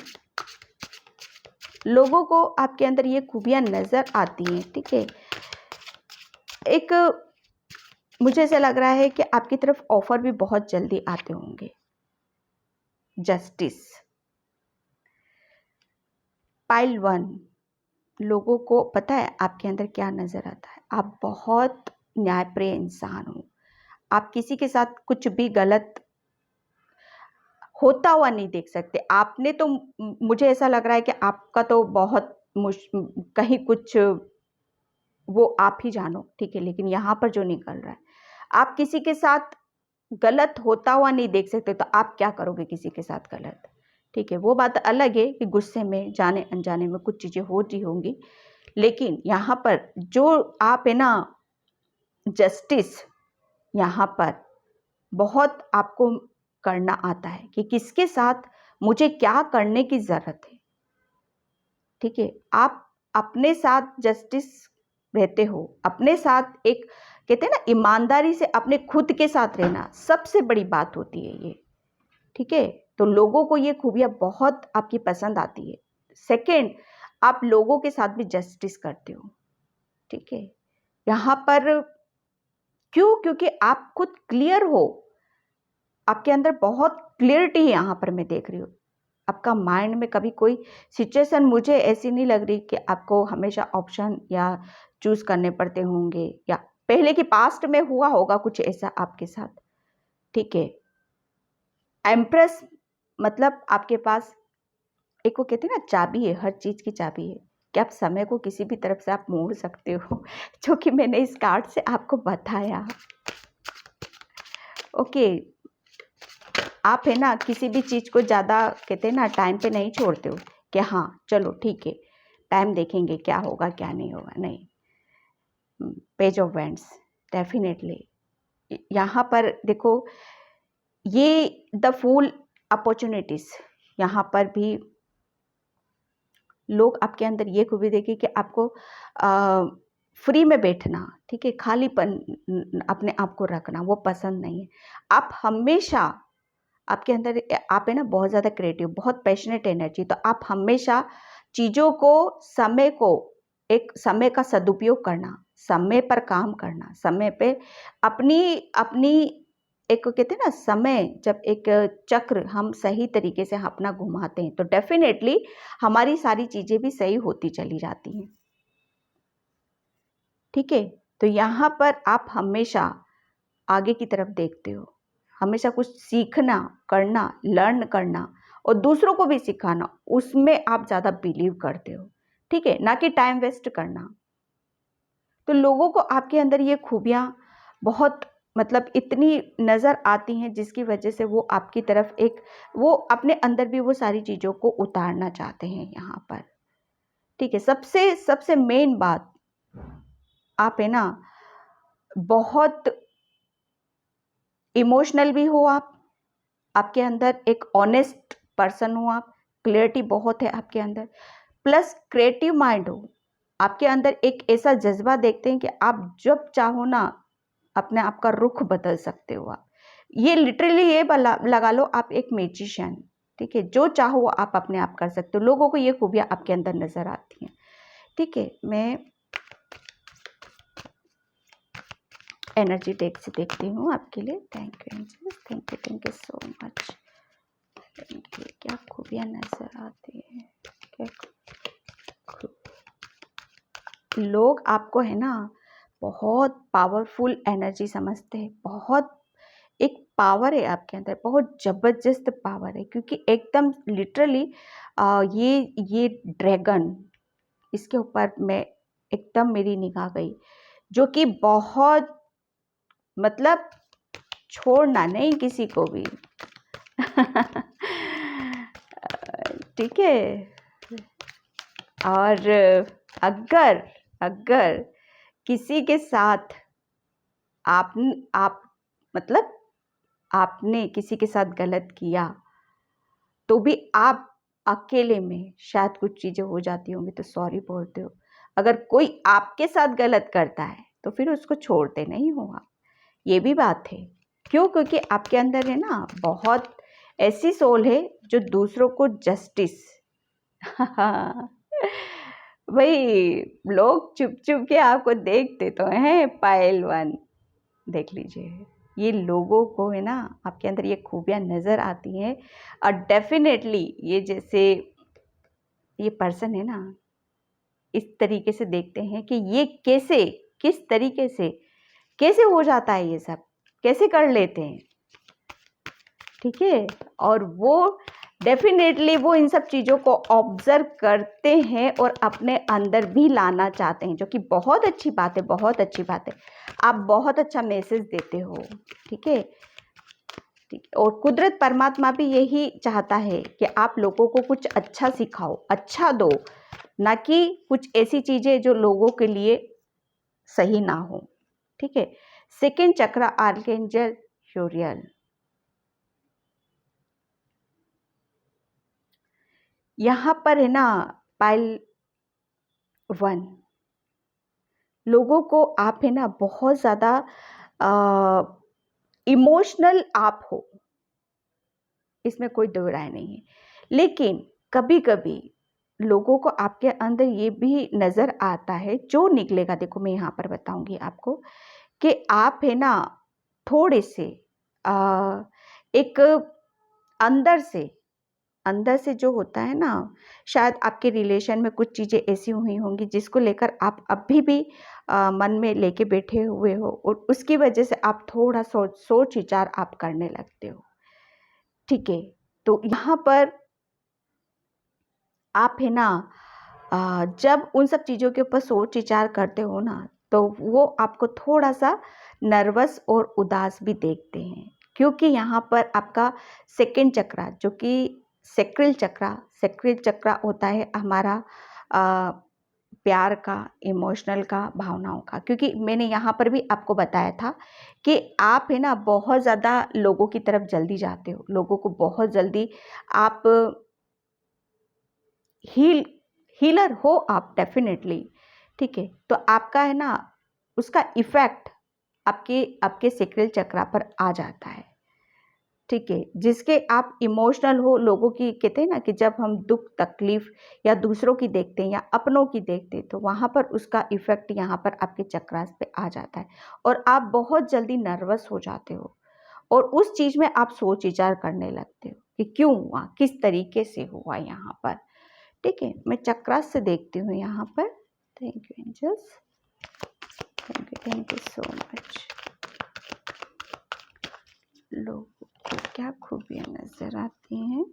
लोगों को आपके अंदर ये खूबियाँ नज़र आती हैं, ठीक है। एक मुझे ऐसा लग रहा है कि आपकी तरफ ऑफर भी बहुत जल्दी आते होंगे। जस्टिस, पाइल 1, लोगों को पता है आपके अंदर क्या नज़र आता है, आप बहुत न्यायप्रिय इंसान हो, आप किसी के साथ कुछ भी गलत होता हुआ नहीं देख सकते। आपने तो मुझे ऐसा लग रहा है कि आपका तो बहुत कहीं कुछ वो आप ही जानो, ठीक है, लेकिन यहाँ पर जो निकल रहा है, आप किसी के साथ गलत होता हुआ नहीं देख सकते, तो आप क्या करोगे किसी के साथ गलत, ठीक है। वो बात अलग है कि गुस्से में, जाने अनजाने में कुछ चीज़ें होती होंगी, लेकिन यहाँ पर जो आप है ना जस्टिस, यहाँ पर बहुत आपको करना आता है कि किसके साथ मुझे क्या करने की ज़रूरत है, ठीक है। आप अपने साथ जस्टिस रहते हो, अपने साथ एक कहते हैं ना ईमानदारी से अपने खुद के साथ रहना सबसे बड़ी बात होती है ये, ठीक है। तो लोगों को ये खूबियाँ बहुत आपकी पसंद आती है। सेकंड, आप लोगों के साथ भी जस्टिस करते हो, ठीक है। यहाँ पर क्यों? क्योंकि आप खुद क्लियर हो, आपके अंदर बहुत क्लियरिटी है, यहाँ पर मैं देख रही हूँ, आपका माइंड में कभी कोई सिचुएशन मुझे ऐसी नहीं लग रही कि आपको हमेशा ऑप्शन या चूज करने पड़ते होंगे, या पहले की पास्ट में हुआ होगा कुछ ऐसा आपके साथ। ठीक है, एम्प्रेस मतलब आपके पास एक, वो कहते हैं ना, चाबी है, हर चीज की चाबी है कि आप समय को किसी भी तरफ से आप मोड़ सकते हो जो कि मैंने इस कार्ड से आपको बताया। ओके, आप है ना किसी भी चीज को ज्यादा, कहते हैं ना, टाइम पे नहीं छोड़ते हो कि हाँ चलो ठीक है टाइम देखेंगे क्या होगा क्या नहीं होगा, नहीं। पेज ऑफ वैंड्स, डेफिनेटली यहाँ पर देखो, ये द फुल अपॉर्चुनिटीज, यहाँ पर भी लोग आपके अंदर ये खूबी देखें कि आपको फ्री में बैठना, ठीक है, खालीपन अपने आप को रखना वो पसंद नहीं है। आप हमेशा, आपके अंदर आप है ना बहुत ज़्यादा क्रिएटिव, बहुत पैशनेट एनर्जी, तो आप हमेशा चीज़ों को, समय को, एक समय का सदुपयोग करना, समय पर काम करना, समय पे अपनी अपनी एक, कहते हैं ना, समय जब एक चक्र हम सही तरीके से अपना घुमाते हैं तो डेफिनेटली हमारी सारी चीज़ें भी सही होती चली जाती हैं। ठीक है, तो यहाँ पर आप हमेशा आगे की तरफ देखते हो, हमेशा कुछ सीखना, करना, लर्न करना और दूसरों को भी सिखाना, उसमें आप ज़्यादा बिलीव करते हो। ठीक है, ना कि टाइम वेस्ट करना। तो लोगों को आपके अंदर ये खूबियाँ बहुत, मतलब इतनी नज़र आती हैं जिसकी वजह से वो आपकी तरफ एक, वो अपने अंदर भी वो सारी चीज़ों को उतारना चाहते हैं यहाँ पर। ठीक है, सबसे सबसे मेन बात, आप है ना बहुत इमोशनल भी हो, आप आपके अंदर एक ऑनेस्ट पर्सन हो, आप क्लियरिटी बहुत है आपके अंदर, प्लस क्रिएटिव माइंड हो आपके अंदर। एक ऐसा जज्बा देखते हैं कि आप जब चाहो ना अपने आप का रुख बदल सकते हो। आप ये लिटरली ये लगा लो, आप एक मैजिशियन, ठीक है, जो चाहो वो आप अपने आप कर सकते हो। लोगों को ये खूबियाँ आपके अंदर नजर आती हैं। ठीक है, मैं एनर्जी टेक से देखती हूँ आपके लिए। Thank you angels, thank you so much. क्या खूबियाँ नजर आती है, क्या लोग आपको है ना बहुत पावरफुल एनर्जी समझते हैं, बहुत एक पावर है आपके अंदर, बहुत जबरदस्त पावर है, क्योंकि एकदम लिटरली ये ड्रैगन, इसके ऊपर मैं एकदम मेरी निगाह गई, जो कि बहुत, मतलब छोड़ना नहीं किसी को भी ठीक है। और अगर अगर किसी के साथ आप मतलब आपने किसी के साथ गलत किया तो भी आप अकेले में शायद कुछ चीज़ें हो जाती होंगी तो सॉरी बोलते हो। अगर कोई आपके साथ गलत करता है तो फिर उसको छोड़ते नहीं हो आप, ये भी बात है। क्यों? क्योंकि आपके अंदर है ना बहुत ऐसी सोल है जो दूसरों को जस्टिस भाई लोग चुप चुप के आपको देखते तो हैं, पायल वन देख लीजिए, ये लोगों को है ना आपके अंदर ये खूबियाँ नज़र आती हैं। और डेफिनेटली ये जैसे ये पर्सन है ना, इस तरीके से देखते हैं कि ये कैसे, किस तरीके से, कैसे हो जाता है, ये सब कैसे कर लेते हैं। ठीक है, और वो डेफिनेटली वो इन सब चीज़ों को ऑब्जर्व करते हैं और अपने अंदर भी लाना चाहते हैं, जो कि बहुत अच्छी बात है, बहुत अच्छी बात है। आप बहुत अच्छा मैसेज देते हो। ठीक है, ठीक है, और कुदरत परमात्मा भी यही चाहता है कि आप लोगों को कुछ अच्छा सिखाओ, अच्छा दो, ना कि कुछ ऐसी चीज़ें जो लोगों के लिए सही ना हो। ठीक है, सेकेंड चक्र आर्कएंजल यूरियल, यहाँ पर है ना पाइल वन, लोगों को आप है ना बहुत ज़्यादा इमोशनल आप हो, इसमें कोई दो राय नहीं है। लेकिन कभी कभी लोगों को आपके अंदर ये भी नज़र आता है, जो निकलेगा देखो मैं यहाँ पर बताऊंगी आपको, कि आप है ना थोड़े से एक अंदर से अंदर से जो होता है ना, शायद आपके रिलेशन में कुछ चीज़ें ऐसी हुई होंगी जिसको लेकर आप अभी भी मन में लेके बैठे हुए हो, और उसकी वजह से आप थोड़ा सोच विचार आप करने लगते हो। ठीक है, तो यहाँ पर आप है ना, जब उन सब चीज़ों के ऊपर सोच विचार करते हो ना, तो वो आपको थोड़ा सा नर्वस और उदास भी देखते हैं, क्योंकि यहाँ पर आपका सेकंड चक्रा, जो कि सेक्रेल चक्रा होता है हमारा प्यार का, इमोशनल का, भावनाओं का। क्योंकि मैंने यहाँ पर भी आपको बताया था कि आप है ना बहुत ज़्यादा लोगों की तरफ जल्दी जाते हो, लोगों को बहुत जल्दी आप हीलर हो आप, डेफिनेटली। ठीक है, तो आपका है ना उसका इफेक्ट आपके आपके सेक्रेल चक्रा पर आ जाता है। ठीक है, जिसके आप इमोशनल हो, लोगों की कहते हैं ना कि जब हम दुख तकलीफ या दूसरों की देखते हैं या अपनों की देखते हैं, तो वहाँ पर उसका इफेक्ट यहाँ पर आपके चक्रास पे आ जाता है, और आप बहुत जल्दी नर्वस हो जाते हो, और उस चीज़ में आप सोच विचार करने लगते हो कि क्यों हुआ, किस तरीके से हुआ यहाँ पर। ठीक है, मैं चक्रास से देखती हूँ यहाँ पर। Thank you angels, thank you so much. लोगों को क्या खूबियाँ नजर आती हैं,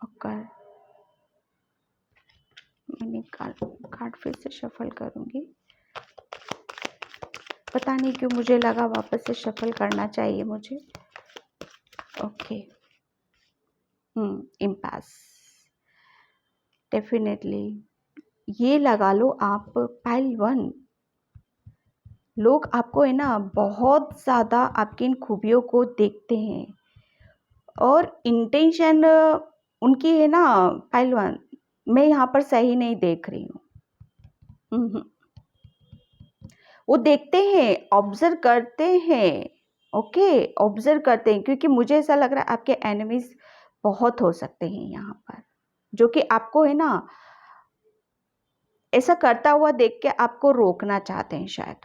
और मैंने कार्ड फिर से शफल करूँगी। पता नहीं क्यों मुझे लगा वापस से शफल करना चाहिए मुझे। ओके, इम्पास, डेफिनेटली ये लगा लो आप। पाइल 1, लोग आपको है ना बहुत ज़्यादा आपकी इन खूबियों को देखते हैं, और इंटेंशन उनकी है ना पाइल 1, मैं यहाँ पर सही नहीं देख रही हूँ। वो देखते हैं, ऑब्जर्व करते हैं। ओके, ऑब्जर्व करते हैं, क्योंकि मुझे ऐसा लग रहा है आपके एनिमीज बहुत हो सकते हैं यहाँ पर, जो कि आपको है ना ऐसा करता हुआ देख के आपको रोकना चाहते हैं शायद,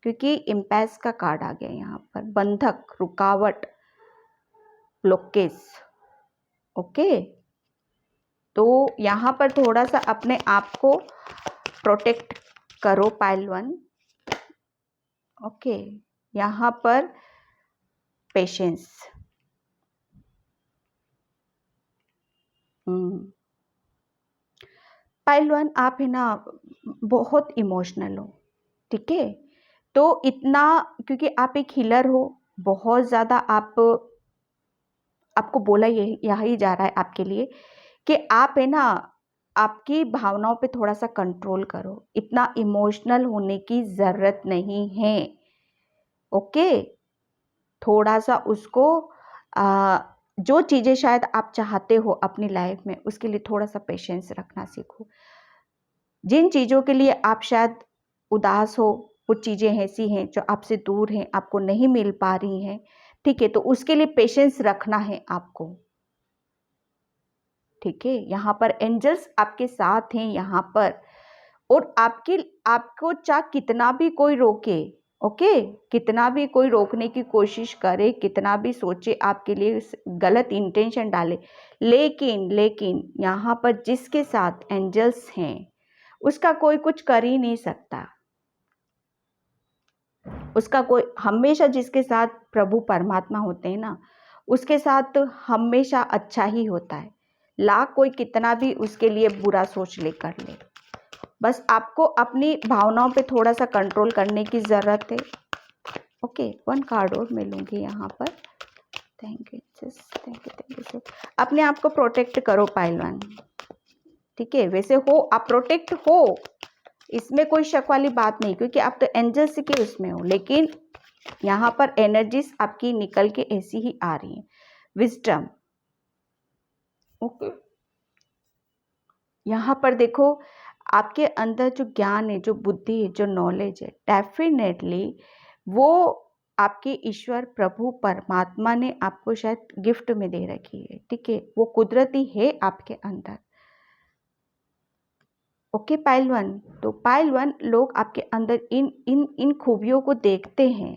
क्योंकि इम्पैस का कार्ड आ गया यहाँ पर, बंधक, रुकावट, ब्लॉकेज। ओके, तो यहाँ पर थोड़ा सा अपने आप को प्रोटेक्ट करो पाइल 1। ओके, यहाँ पर पेशेंस। पाइल 1, आप है ना बहुत इमोशनल हो। ठीक है, तो इतना, क्योंकि आप एक हीलर हो, बहुत ज़्यादा आपको बोला यही जा रहा है आपके लिए कि आप है ना आपकी भावनाओं पे थोड़ा सा कंट्रोल करो, इतना इमोशनल होने की ज़रूरत नहीं है। ओके, थोड़ा सा उसको जो चीज़ें शायद आप चाहते हो अपनी लाइफ में, उसके लिए थोड़ा सा पेशेंस रखना सीखो। जिन चीज़ों के लिए आप शायद उदास हो, कुछ चीज़ें ऐसी हैं जो आपसे दूर हैं, आपको नहीं मिल पा रही हैं। ठीक है, तो उसके लिए पेशेंस रखना है आपको। ठीक है, यहाँ पर एंजल्स आपके साथ हैं यहाँ पर, और आपको चाहे कितना भी कोई रोके, ओके, कितना भी कोई रोकने की कोशिश करे, कितना भी सोचे आपके लिए गलत इंटेंशन डाले, लेकिन यहाँ पर जिसके साथ एंजल्स हैं उसका कोई कुछ कर ही नहीं सकता। उसका कोई हमेशा, जिसके साथ प्रभु परमात्मा होते हैं ना, उसके साथ हमेशा अच्छा ही होता है, लाख कोई कितना भी उसके लिए बुरा सोच ले कर ले। बस आपको अपनी भावनाओं पे थोड़ा सा कंट्रोल करने की ज़रूरत है। ओके, 1 कार्ड और मैं लूँगी यहाँ पर। Thank you sir. अपने आप को प्रोटेक्ट करो पाइल 1। ठीक है, वैसे हो आप, प्रोटेक्ट हो, इसमें कोई शक वाली बात नहीं, क्योंकि आप तो एंजल्स के उसमें हो, लेकिन यहाँ पर एनर्जीज आपकी निकल के ऐसी ही आ रही है। विजडम। ओके, यहाँ पर देखो आपके अंदर जो ज्ञान है, जो बुद्धि है, जो नॉलेज है, डेफिनेटली वो आपके ईश्वर प्रभु परमात्मा ने आपको शायद गिफ्ट में दे रखी है। ठीक है, वो कुदरती है आपके अंदर। ओके पाइल 1, तो पाइल 1 लोग आपके अंदर इन खूबियों को देखते हैं।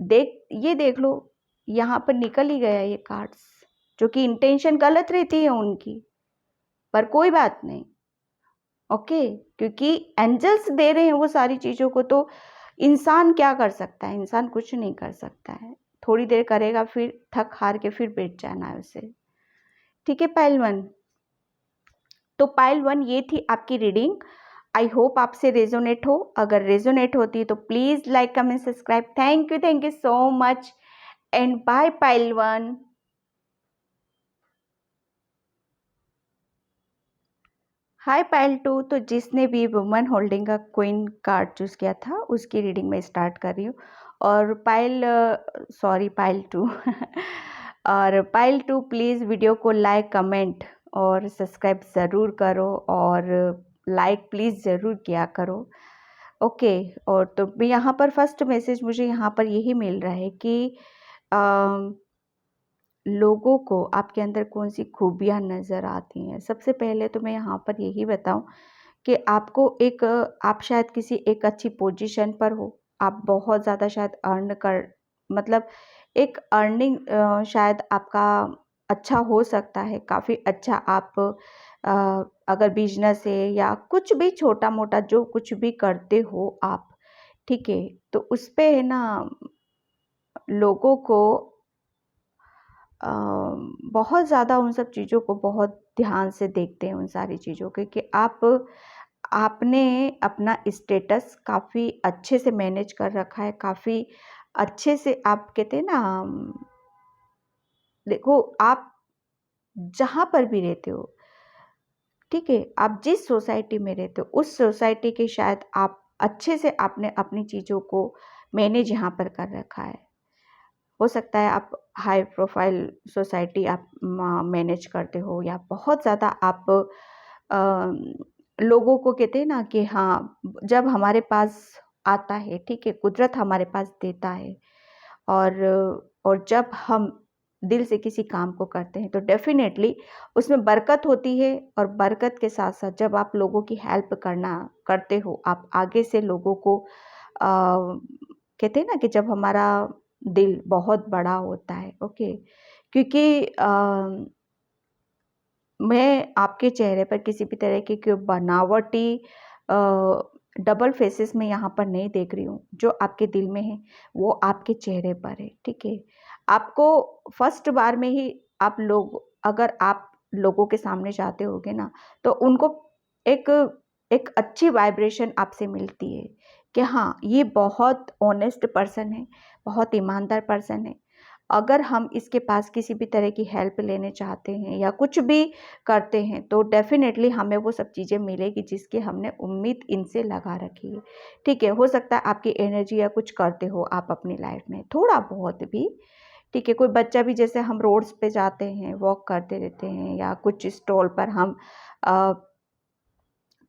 देख लो, यहाँ पर निकल ही गया ये कार्ड्स। जो कि इंटेंशन गलत रहती है उनकी, पर कोई बात नहीं, ओके, क्योंकि एंजल्स दे रहे हैं वो सारी चीज़ों को, तो इंसान क्या कर सकता है? इंसान कुछ नहीं कर सकता है, थोड़ी देर करेगा फिर थक हार के फिर बैठ जाना है उसे। ठीक है पाइल 1, तो पाइल 1 ये थी आपकी रीडिंग। आई होप आपसे रेजोनेट हो, अगर रेजोनेट होती है तो please like comment subscribe. Thank you so much and bye pile 1। Hi pile 2, तो जिसने भी वुमन होल्डिंग का क्वीन कार्ड चूज़ किया था उसकी रीडिंग में स्टार्ट कर रही हूँ। और पाइल 2 और पाइल 2 प्लीज़ वीडियो को लाइक कमेंट और सब्सक्राइब ज़रूर करो, और लाइक प्लीज़ ज़रूर किया करो, ओके। और तो यहाँ पर फर्स्ट मैसेज मुझे यहाँ पर यही मिल रहा है कि लोगों को आपके अंदर कौन सी खूबियाँ नज़र आती हैं। सबसे पहले तो मैं यहाँ पर यही बताऊँ कि आपको आप शायद किसी एक अच्छी पोजीशन पर हो, आप बहुत ज़्यादा शायद अर्न कर, मतलब एक अर्निंग शायद आपका अच्छा हो सकता है, काफ़ी अच्छा। आप अगर बिजनेस है या कुछ भी छोटा-मोटा जो कुछ भी करते हो आप, ठीक है? तो उस पे है ना लोगों को बहुत ज़्यादा उन सब चीज़ों को बहुत ध्यान से देखते हैं, उन सारी चीज़ों के, कि आपने अपना स्टेटस काफ़ी अच्छे से मैनेज कर रखा है, काफ़ी अच्छे से। आप कहते हैं ना, देखो आप जहाँ पर भी रहते हो, ठीक है, आप जिस सोसाइटी में रहते हो उस सोसाइटी के शायद आप अच्छे से आपने अपनी चीज़ों को मैनेज यहाँ पर कर रखा है। हो सकता है आप हाई प्रोफाइल सोसाइटी आप मैनेज करते हो, या बहुत ज़्यादा आप लोगों को कहते हैं ना कि हाँ, जब हमारे पास आता है, ठीक है, कुदरत हमारे पास देता है, और जब हम दिल से किसी काम को करते हैं तो डेफ़िनेटली उसमें बरकत होती है। और बरकत के साथ-साथ जब आप लोगों की हेल्प करते हो, आप आगे से लोगों को कहते हैं ना कि जब हमारा दिल बहुत बड़ा होता है, ओके, क्योंकि मैं आपके चेहरे पर किसी भी तरह की कोई बनावटी डबल फेसेस मैं यहाँ पर नहीं देख रही हूँ। जो आपके दिल में है वो आपके चेहरे पर है, ठीक है। आपको फर्स्ट बार में ही अगर आप लोगों के सामने जाते होगे ना, तो उनको एक एक अच्छी वाइब्रेशन आपसे मिलती है कि हाँ, ये बहुत ऑनेस्ट पर्सन है, बहुत ईमानदार पर्सन है। अगर हम इसके पास किसी भी तरह की हेल्प लेने चाहते हैं या कुछ भी करते हैं, तो डेफ़िनेटली हमें वो सब चीज़ें मिलेगी जिसकी हमने उम्मीद इनसे लगा रखी है, ठीक है। हो सकता है आपकी एनर्जी या कुछ करते हो आप अपनी लाइफ में, थोड़ा बहुत भी, ठीक है। कोई बच्चा भी, जैसे हम रोड्स पे जाते हैं, वॉक करते रहते हैं, या कुछ स्टॉल पर हम अ,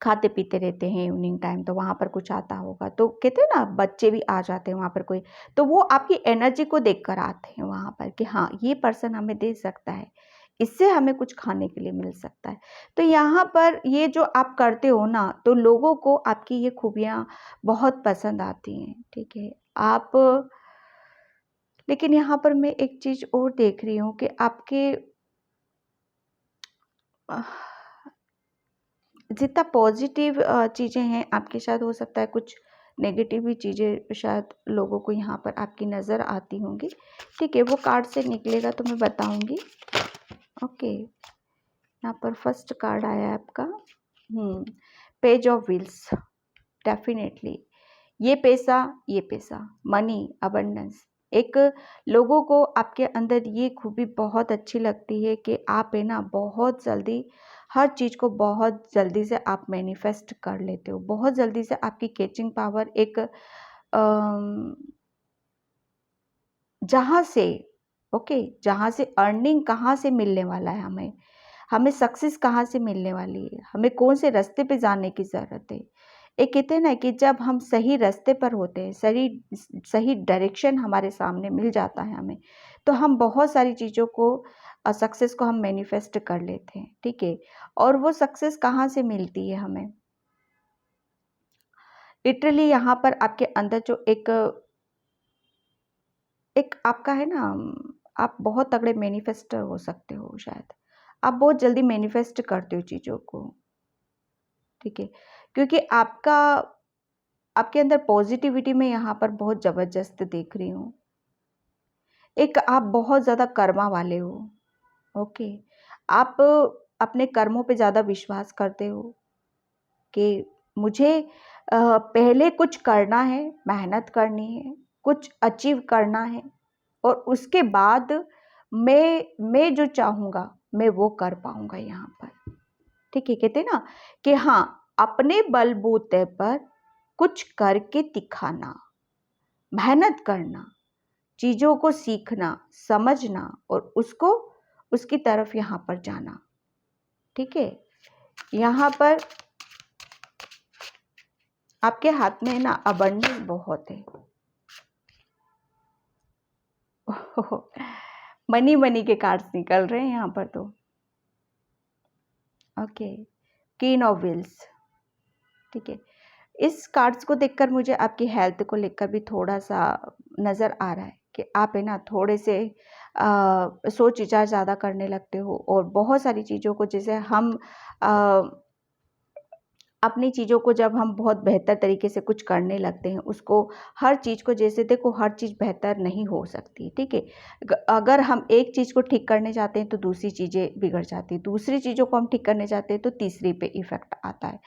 खाते पीते रहते हैं इवनिंग टाइम, तो वहाँ पर कुछ आता होगा, तो कहते हैं ना बच्चे भी आ जाते हैं वहाँ पर कोई, तो वो आपकी एनर्जी को देखकर आते हैं वहाँ पर कि हाँ, ये पर्सन हमें दे सकता है, इससे हमें कुछ खाने के लिए मिल सकता है। तो यहाँ पर ये जो आप करते हो ना, तो लोगों को आपकी ये खूबियाँ बहुत पसंद आती हैं, ठीक है। आप लेकिन यहाँ पर मैं एक चीज़ और देख रही हूँ कि आपके अ, जितना पॉजिटिव चीज़ें हैं आपके, शायद हो सकता है कुछ नेगेटिव भी चीज़ें शायद लोगों को यहाँ पर आपकी नज़र आती होंगी, ठीक है। वो कार्ड से निकलेगा तो मैं बताऊंगी, ओके। यहाँ पर फर्स्ट कार्ड आया है आपका, पेज ऑफ व्हील्स। डेफिनेटली ये पैसा, मनी, अबंडेंस, एक लोगों को आपके अंदर ये खूबी बहुत अच्छी लगती है कि आप है ना बहुत जल्दी हर चीज़ को बहुत जल्दी से आप मैनिफेस्ट कर लेते हो, बहुत जल्दी से आपकी कैचिंग पावर एक जहाँ से, ओके, जहाँ से अर्निंग कहाँ से मिलने वाला है, हमें सक्सेस कहाँ से मिलने वाली है, हमें कौन से रास्ते पे जाने की ज़रूरत है। एक कहते हैं ना कि जब हम सही रास्ते पर होते हैं, सही सही डायरेक्शन हमारे सामने मिल जाता है हमें, तो हम बहुत सारी चीज़ों को सक्सेस को हम मैनिफेस्ट कर लेते हैं, ठीक है। और वो सक्सेस कहाँ से मिलती है हमें, लिटरली यहाँ पर आपके अंदर जो एक एक आपका है ना, आप बहुत तगड़े मैनिफेस्टर हो सकते हो शायद। आप बहुत जल्दी मैनिफेस्ट करते हो चीज़ों को, ठीक है? क्योंकि आपके अंदर पॉजिटिविटी में यहाँ पर बहुत ज़बरदस्त देख रही हूँ। एक आप बहुत ज़्यादा कर्मा वाले हो, ओके? आप अपने कर्मों पे ज़्यादा विश्वास करते हो कि मुझे पहले कुछ करना है, मेहनत करनी है, कुछ अचीव करना है और उसके बाद मैं जो चाहूँगा मैं वो कर पाऊँगा यहाँ पर, ठीक है? कहते हैं ना कि हाँ, अपने बलबूते पर कुछ करके दिखाना, मेहनत करना, चीज़ों को सीखना, समझना और उसकी तरफ यहाँ पर जाना, ठीक है? यहाँ पर आपके हाथ में ना अबंडेंस बहुत है। मनी मनी के कार्ड्स निकल रहे हैं यहाँ पर तो, ओके। क्वीन ऑफ व्हील्स, ठीक है। इस कार्ड्स को देखकर मुझे आपकी हेल्थ को लेकर भी थोड़ा सा नज़र आ रहा है कि आप है ना थोड़े से सोच विचार ज़्यादा करने लगते हो और बहुत सारी चीज़ों को जैसे हम अपनी चीज़ों को जब हम बहुत बेहतर तरीके से कुछ करने लगते हैं, उसको हर चीज़ को जैसे देखो हर चीज़ बेहतर नहीं हो सकती, ठीक है? अगर हम एक चीज़ को ठीक करने जाते हैं तो दूसरी चीज़ें बिगड़ जाती हैं, दूसरी चीज़ों को हम ठीक करने जाते हैं तो तीसरी पे इफ़ेक्ट आता है,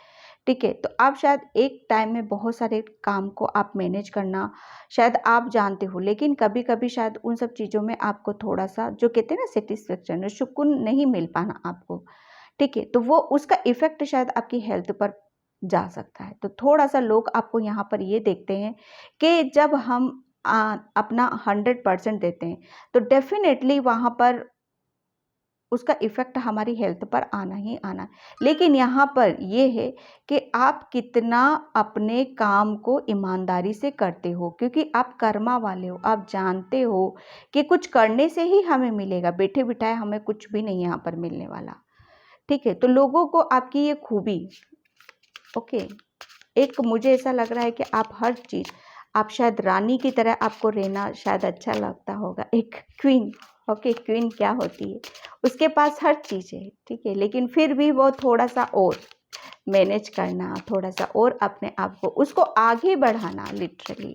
ठीक है? तो आप शायद एक टाइम में बहुत सारे काम को आप मैनेज करना शायद आप जानते हो, लेकिन कभी-कभी शायद उन सब चीज़ों में आपको थोड़ा-सा जो कहते हैं ना सैटिस्फैक्शन, सुकून नहीं मिल पाना आपको, ठीक है? तो वो उसका इफ़ेक्ट शायद आपकी हेल्थ पर जा सकता है। तो थोड़ा-सा लोग आपको यहाँ पर ये देखते हैं कि जब हम अपना 100% देते हैं, तो डेफ़िनेटली वहाँ पर उसका इफ़ेक्ट हमारी हेल्थ पर आना ही आना है। लेकिन यहाँ पर ये है कि आप कितना अपने काम को ईमानदारी से करते हो, क्योंकि आप कर्मा वाले हो, आप जानते हो कि कुछ करने से ही हमें मिलेगा, बैठे-बिठाए हमें कुछ भी नहीं यहाँ पर मिलने वाला, ठीक है? तो लोगों को आपकी ये खूबी, ओके, एक मुझे ऐसा लग रहा है कि आप हर चीज़, आप शायद रानी की तरह आपको रहना शायद अच्छा लगता होगा, एक क्वीन, ओके, क्वीन क्या होती है? उसके पास हर चीज़ है, ठीक है? लेकिन फिर भी वो थोड़ा-सा और मैनेज करना, थोड़ा-सा और अपने आप को उसको आगे बढ़ाना लिटरली,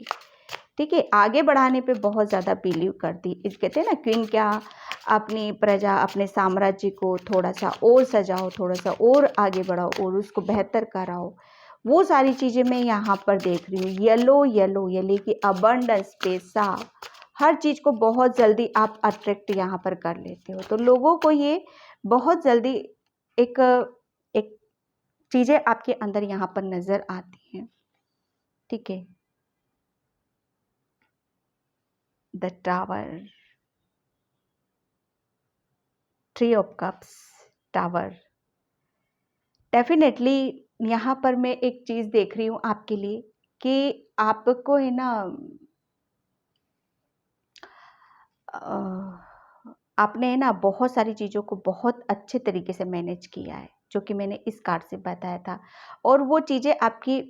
ठीक है? आगे बढ़ाने पे बहुत ज़्यादा बिलीव करती है। कहते हैं ना क्वीन क्या, अपनी प्रजा, अपने साम्राज्य को थोड़ा-सा और सजाओ, थोड़ा-सा और आगे बढ़ाओ और उसको बेहतर कराओ। वो सारी चीज़ें मैं यहाँ पर देख रही हूँ। येलो येलो यानी कि अबंडेंस, पैसा, हर चीज़ को बहुत जल्दी आप अट्रैक्ट यहाँ पर कर लेते हो। तो लोगों को ये बहुत जल्दी एक एक चीज़ें आपके अंदर यहाँ पर नज़र आती हैं, ठीक है? The tower, three of cups, tower. Definitely यहाँ पर मैं एक चीज़ देख रही हूँ आपके लिए कि आपको है ना आपने है ना बहुत सारी चीज़ों को बहुत अच्छे तरीके से मैनेज किया है, जो कि मैंने इस कार्ड से बताया था। और वो चीज़ें आपकी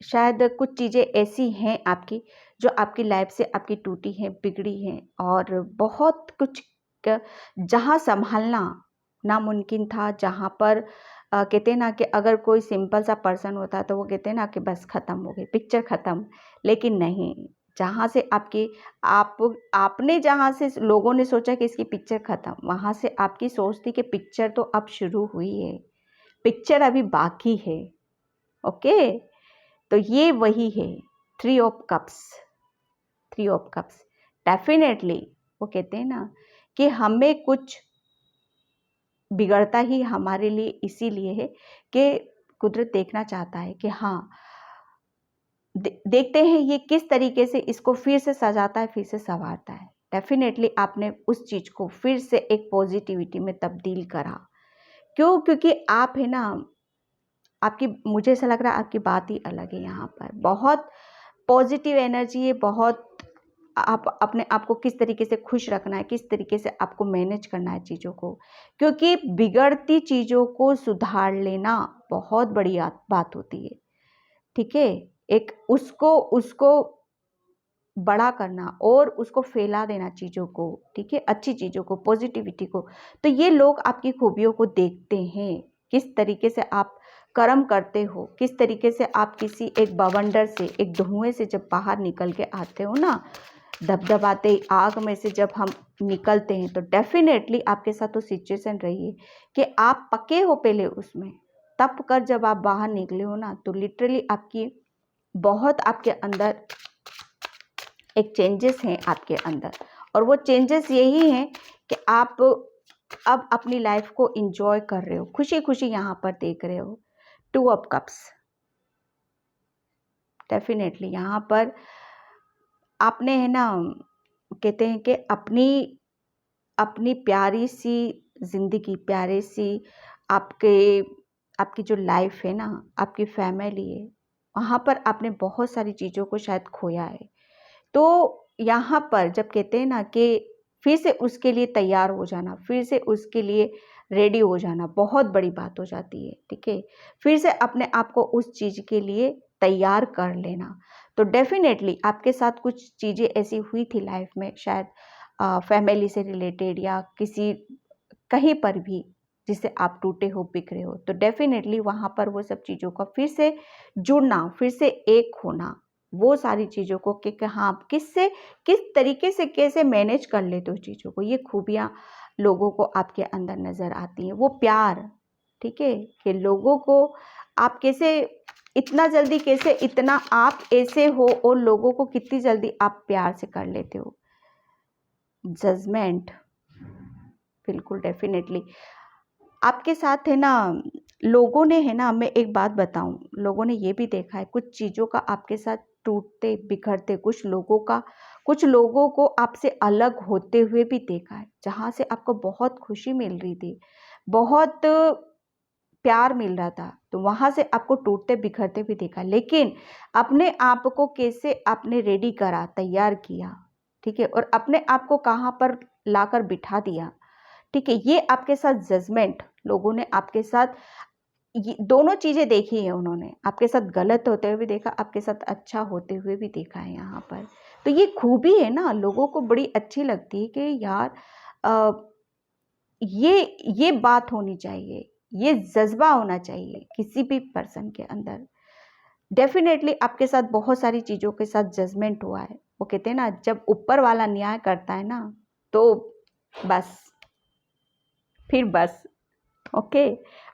शायद कुछ चीज़ें ऐसी हैं आपकी जो आपकी लाइफ से आपकी टूटी हैं, बिगड़ी हैं और बहुत कुछ जहाँ संभालना नामुमकिन था, जहाँ पर कहते हैं ना कि अगर कोई सिंपल सा पर्सन होता तो वो कहते हैं ना कि बस ख़त्म हो गई पिक्चर ख़त्म, लेकिन नहीं, जहाँ से आपकी आपने जहाँ से लोगों ने सोचा कि इसकी पिक्चर ख़त्म, वहाँ से आपकी सोच थी कि पिक्चर तो अब शुरू हुई है, पिक्चर अभी बाकी है, ओके। तो ये वही है, three of cups, three of cups. Definitely वो कहते हैं ना कि हमें कुछ बिगड़ता ही हमारे लिए इसीलिए है कि कुदरत देखना चाहता है कि हाँ, देखते हैं ये किस तरीके से इसको फिर से सजाता है, फिर से संवारता है। डेफिनेटली आपने उस चीज़ को फिर से एक पॉजिटिविटी में तब्दील करा। क्यों? क्योंकि आप है ना, आपकी, मुझे ऐसा लग रहा है आपकी बात ही अलग है यहाँ पर। बहुत पॉजिटिव एनर्जी है, बहुत आप अपने आप को किस तरीके से खुश रखना है, किस तरीके से आपको मैनेज करना है चीज़ों को, क्योंकि बिगड़ती चीज़ों को सुधार लेना बहुत बड़ी बात होती है, ठीक है? एक उसको उसको बड़ा करना और उसको फैला देना चीज़ों को, ठीक है, अच्छी चीज़ों को, पॉजिटिविटी को। तो ये लोग आपकी खूबियों को देखते हैं, किस तरीके से आप कर्म करते हो, किस तरीके से आप किसी एक बवंडर से, एक धुएं से जब बाहर निकल के आते हो ना, दबदबाते आग में से जब हम निकलते हैं, तो डेफिनेटली आपके साथ वो सिचुएशन रही है कि आप पके हो पहले उसमें, तप कर जब आप बाहर निकले हो ना, तो लिटरली आपकी बहुत आपके अंदर एक चेंजेस हैं आपके अंदर। और वो चेंजेस यही हैं कि आप अब अपनी लाइफ को एंजॉय कर रहे हो, खुशी खुशी यहाँ पर देख रहे हो। 2 ऑफ कप्स, डेफिनेटली यहाँ पर आपने है ना, कहते हैं कि अपनी अपनी प्यारी सी ज़िंदगी, प्यारी सी आपके आपकी जो लाइफ है ना, आपकी फैमिली है, वहाँ पर आपने बहुत सारी चीज़ों को शायद खोया है। तो यहाँ पर जब कहते हैं ना कि फिर से उसके लिए तैयार हो जाना, फिर से उसके लिए रेडी हो जाना, बहुत बड़ी बात हो जाती है, ठीक है। फिर से अपने आप को उस चीज़ के लिए तैयार कर लेना। तो डेफिनेटली आपके साथ कुछ चीज़ें ऐसी हुई थी लाइफ में, शायद फैमिली से रिलेटेड या किसी कहीं पर भी, जिससे आप टूटे हो, बिखरे हो। तो डेफिनेटली वहाँ पर वो सब चीज़ों का फिर से जुड़ना, फिर से एक होना, वो सारी चीज़ों को कि हाँ, आप किस तरीके से कैसे मैनेज कर लेते हो चीज़ों को, ये खूबियाँ लोगों को आपके अंदर नज़र आती हैं। वो प्यार, ठीक है, कि लोगों को आप कैसे इतना जल्दी, कैसे इतना आप ऐसे हो और लोगों को कितनी जल्दी आप प्यार से कर लेते हो। जजमेंट, बिल्कुल डेफिनेटली आपके साथ है ना, लोगों ने है ना, मैं एक बात बताऊं, लोगों ने ये भी देखा है कुछ चीज़ों का आपके साथ टूटते बिखरते, कुछ लोगों को आपसे अलग होते हुए भी देखा है, जहाँ से आपको बहुत खुशी मिल रही थी, बहुत प्यार मिल रहा था, तो वहाँ से आपको टूटते बिखरते भी देखा। लेकिन अपने आप को कैसे आपने रेडी करा, तैयार किया, ठीक है, और अपने आप को कहाँ पर लाकर बिठा दिया, ठीक है। ये आपके साथ जजमेंट, लोगों ने आपके साथ ये दोनों चीज़ें देखी है, उन्होंने आपके साथ गलत होते हुए भी देखा, आपके साथ अच्छा होते हुए भी देखा है यहाँ पर। तो ये खूबी है ना, लोगों को बड़ी अच्छी लगती है कि यार अ, ये बात होनी चाहिए, ये जज्बा होना चाहिए किसी भी पर्सन के अंदर। डेफिनेटली आपके साथ बहुत सारी चीज़ों के साथ जजमेंट हुआ है। वो कहते हैं ना, जब ऊपर वाला न्याय करता है ना, तो बस फिर बस ओके,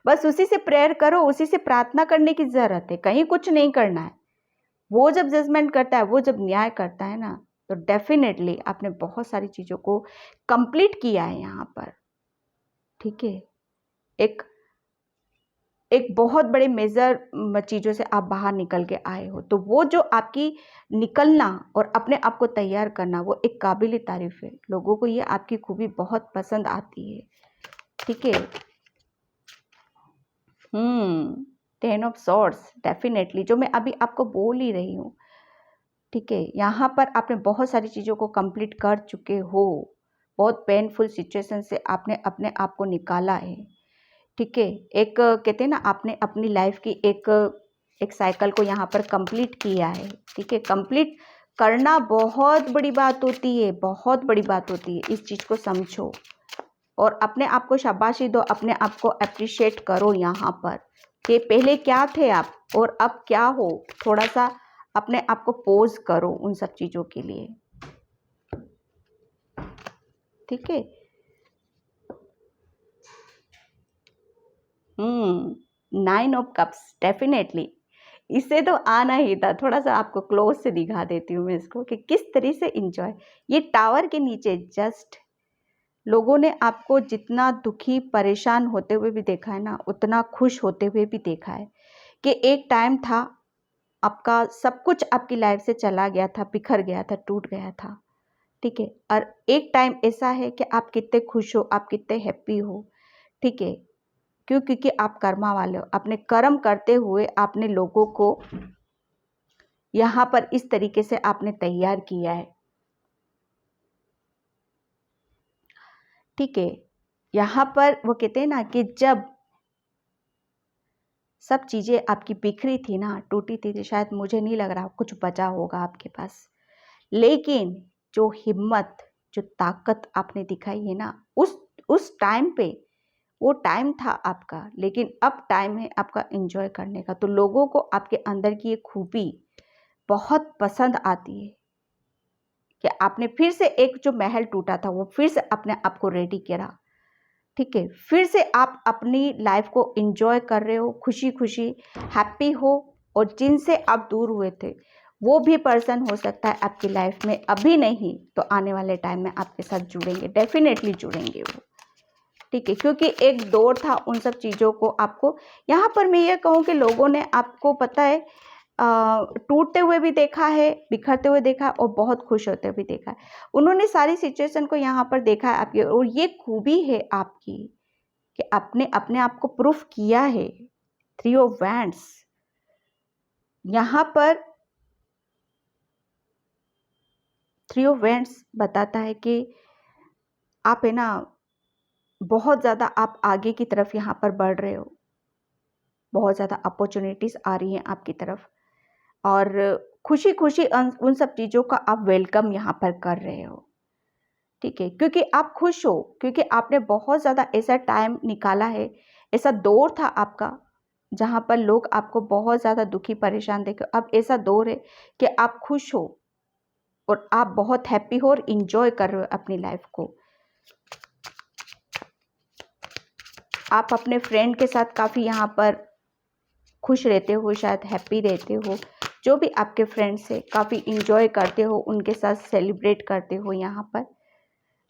बस उसी से प्रेयर करो, उसी से प्रार्थना करने की ज़रूरत है, कहीं कुछ नहीं करना है। वो जब जजमेंट करता है, वो जब न्याय करता है ना, तो डेफिनेटली आपने बहुत सारी चीज़ों को कंप्लीट किया है यहाँ पर, ठीक है। एक एक बहुत बड़े मेजर चीज़ों से आप बाहर निकल के आए हो, तो वो जो आपकी निकलना और अपने आप को तैयार करना, वो एक काबिल तारीफ है। लोगों को ये आपकी खूबी बहुत पसंद आती है, ठीक है। 10 ऑफ सॉर्ड्स, डेफिनेटली जो मैं अभी आपको बोल ही रही हूँ, ठीक है। यहाँ पर आपने बहुत सारी चीज़ों को कंप्लीट कर चुके हो, बहुत पेनफुल सिचुएशन से आपने अपने आप को निकाला है, ठीक है। एक कहते हैं ना, आपने अपनी लाइफ की एक साइकिल को यहाँ पर कंप्लीट किया है, ठीक है। कंप्लीट करना बहुत बड़ी बात होती है, बहुत बड़ी बात होती है, इस चीज़ को समझो और अपने आप को शाबाशी दो, अपने आप को अप्रिशिएट करो यहाँ पर कि पहले क्या थे आप और अब क्या हो। थोड़ा सा अपने आप को पोज करो उन सब चीज़ों के लिए, ठीक है। 9 ऑफ कप्स, डेफिनेटली इससे तो आना ही था। थोड़ा सा आपको क्लोज से दिखा देती हूँ मैं इसको कि किस तरह से इंजॉय। ये टावर के नीचे जस्ट लोगों ने आपको जितना दुखी परेशान होते हुए भी देखा है ना, उतना खुश होते हुए भी देखा है कि एक टाइम था आपका सब कुछ आपकी लाइफ से चला गया था, बिखर गया था, टूट गया था, ठीक है। और एक टाइम ऐसा है कि आप कितने खुश हो, आप कितने हैप्पी हो, ठीक है। क्यों? क्योंकि आप कर्मा वाले हो, अपने कर्म करते हुए आपने लोगों को यहाँ पर इस तरीके से आपने तैयार किया है, ठीक है। यहाँ पर वो कहते हैं ना कि जब सब चीज़ें आपकी बिखरी थी ना, टूटी थी, तो शायद मुझे नहीं लग रहा कुछ बचा होगा आपके पास, लेकिन जो हिम्मत, जो ताकत आपने दिखाई है ना, उस टाइम पे, वो टाइम था आपका, लेकिन अब टाइम है आपका एंजॉय करने का। तो लोगों को आपके अंदर की ये खूबी बहुत पसंद आती है कि आपने फिर से एक जो महल टूटा था वो फिर से अपने आप को रेडी करा। ठीक है, फिर से आप अपनी लाइफ को एंजॉय कर रहे हो, खुशी खुशी हैप्पी हो। और जिनसे आप दूर हुए थे वो भी पर्सन हो सकता है आपकी लाइफ में, अभी नहीं तो आने वाले टाइम में आपके साथ जुड़ेंगे, डेफिनेटली जुड़ेंगे वो। ठीक है, क्योंकि एक दौर था उन सब चीज़ों को आपको, यहाँ पर मैं ये कहूँ कि लोगों ने आपको पता है टूटते हुए भी देखा है, बिखरते हुए देखा है और बहुत खुश होते हुए भी देखा है। उन्होंने सारी सिचुएशन को यहाँ पर देखा है आपकी, और ये खूबी है आपकी कि आपने अपने आप को प्रूफ किया है। थ्री ऑफ वैंड्स यहाँ पर, थ्री ऑफ वैंड्स बताता है कि आप है ना बहुत ज़्यादा आप आगे की तरफ यहाँ पर बढ़ रहे हो, बहुत ज़्यादा अपॉर्चुनिटीज़ आ रही हैं आपकी तरफ, और खुशी खुशी उन सब चीज़ों का आप वेलकम यहाँ पर कर रहे हो। ठीक है, क्योंकि आप खुश हो, क्योंकि आपने बहुत ज़्यादा ऐसा टाइम निकाला है, ऐसा दौर था आपका जहाँ पर लोग आपको बहुत ज़्यादा दुखी परेशान देखे। अब ऐसा दौर है कि आप खुश हो और आप बहुत हैप्पी हो और इंजॉय कर रहे हो अपनी लाइफ को। आप अपने फ्रेंड के साथ काफ़ी यहाँ पर खुश रहते हो, शायद हैप्पी रहते हो। जो भी आपके फ्रेंड्स हैं काफ़ी इंजॉय करते हो, उनके साथ सेलिब्रेट करते हो यहाँ पर।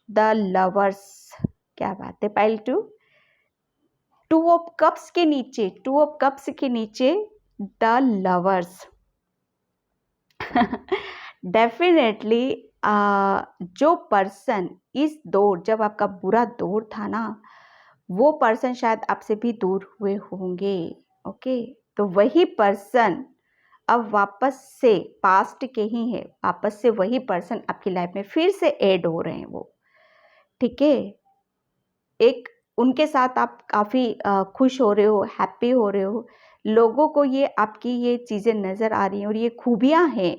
द लवर्स, क्या बात है। पाइल टू ऑफ कप्स के नीचे, टू ऑफ कप्स के नीचे द लवर्स। डेफिनेटली जो पर्सन इस दौर, जब आपका बुरा दौर था ना, वो पर्सन शायद आपसे भी दूर हुए होंगे। ओके, तो वही पर्सन अब वापस से, पास्ट के ही है, वापस से वही पर्सन आपकी लाइफ में फिर से ऐड हो रहे हैं वो। ठीक है, एक उनके साथ आप काफ़ी खुश हो रहे हो, हैप्पी हो रहे हो। लोगों को ये आपकी ये चीज़ें नज़र आ रही हैं और ये खूबियाँ हैं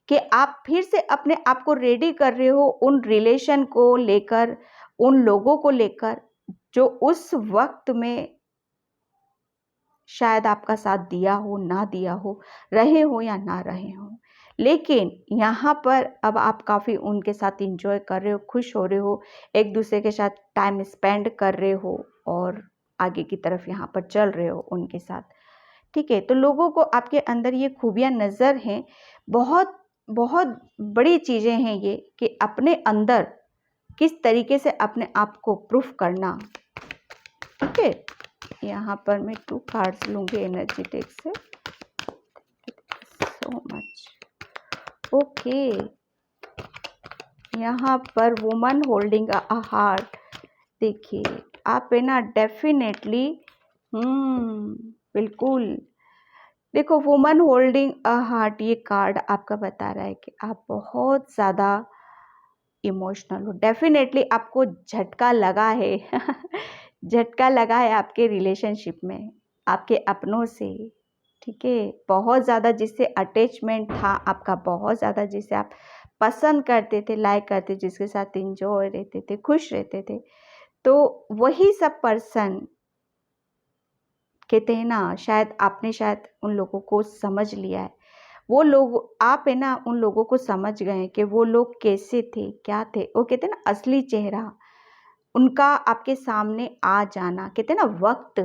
कि आप फिर से अपने आप को रेडी कर रहे हो उन रिलेशन को लेकर, उन लोगों को लेकर जो उस वक्त में शायद आपका साथ दिया हो, ना दिया हो, रहे हो या ना रहे हो। लेकिन यहाँ पर अब आप काफ़ी उनके साथ एंजॉय कर रहे हो, खुश हो रहे हो, एक दूसरे के साथ टाइम स्पेंड कर रहे हो और आगे की तरफ यहाँ पर चल रहे हो उनके साथ। ठीक है, तो लोगों को आपके अंदर ये खूबियाँ नज़र हैं। बहुत बहुत बड़ी चीज़ें हैं ये कि अपने अंदर किस तरीके से अपने आप को प्रूफ करना। ठीक है, यहाँ पर मैं 2 कार्ड्स लूँगी एनर्जी डेक से। So much. ओके, यहाँ पर वुमन होल्डिंग अ हार्ट। देखिए आप है ना डेफिनेटली, बिल्कुल। देखो, वुमन होल्डिंग अ हार्ट, ये कार्ड आपका बता रहा है कि आप बहुत ज़्यादा इमोशनल हो। डेफिनेटली आपको झटका लगा है झटका लगा है आपके रिलेशनशिप में, आपके अपनों से। ठीक है, बहुत ज़्यादा जिससे अटैचमेंट था आपका, बहुत ज़्यादा जिसे आप पसंद करते थे, लाइक करते, जिसके साथ इंजॉय रहते थे, खुश रहते थे, तो वही सब पर्सन कहते हैं ना, शायद आपने शायद उन लोगों को समझ लिया है। वो लोग, आप है ना उन लोगों को समझ गए हैं कि वो लोग कैसे थे, क्या थे। वो कहते हैं ना असली चेहरा उनका आपके सामने आ जाना। कहते हैं ना वक्त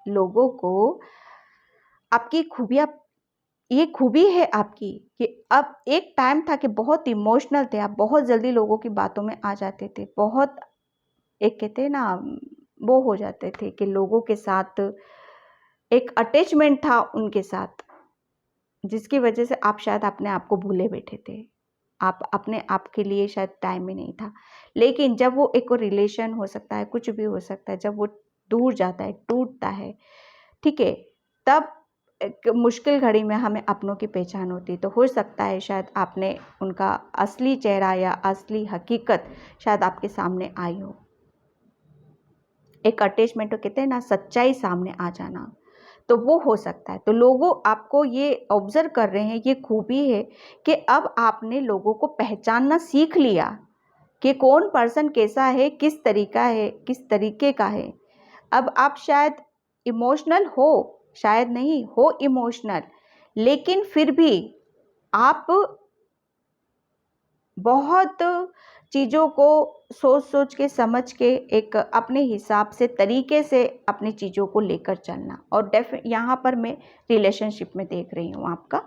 लोगों को आपकी खूबियाँ, ये खूबी है आपकी कि अब एक टाइम था कि बहुत इमोशनल थे आप, बहुत जल्दी लोगों की बातों में आ जाते थे, बहुत एक कहते हैं ना वो हो जाते थे कि लोगों के साथ एक अटैचमेंट था उनके साथ, जिसकी वजह से आप शायद अपने आप को भूले बैठे थे। आप अपने आप के लिए शायद टाइम ही नहीं था। लेकिन जब वो एक रिलेशन हो सकता है, कुछ भी हो सकता है, जब वो दूर जाता है, टूटता है, ठीक है, तब एक मुश्किल घड़ी में हमें अपनों की पहचान होती है। तो हो सकता है शायद आपने उनका असली चेहरा या असली हकीकत शायद आपके सामने आई हो। एक अटैचमेंट, कहते हैं ना सच्चाई सामने आ जाना। तो वो हो सकता है। तो लोगों आपको ये ऑब्जर्व कर रहे हैं, ये खूबी है कि अब आपने लोगों को पहचानना सीख लिया कि कौन पर्सन कैसा है, किस तरीका है, किस तरीके का है। अब आप शायद इमोशनल हो, शायद नहीं हो इमोशनल, लेकिन फिर भी आप बहुत चीज़ों को सोच सोच के समझ के एक अपने हिसाब से तरीके से अपनी चीज़ों को लेकर चलना। और यहाँ पर मैं रिलेशनशिप में देख रही हूँ आपका,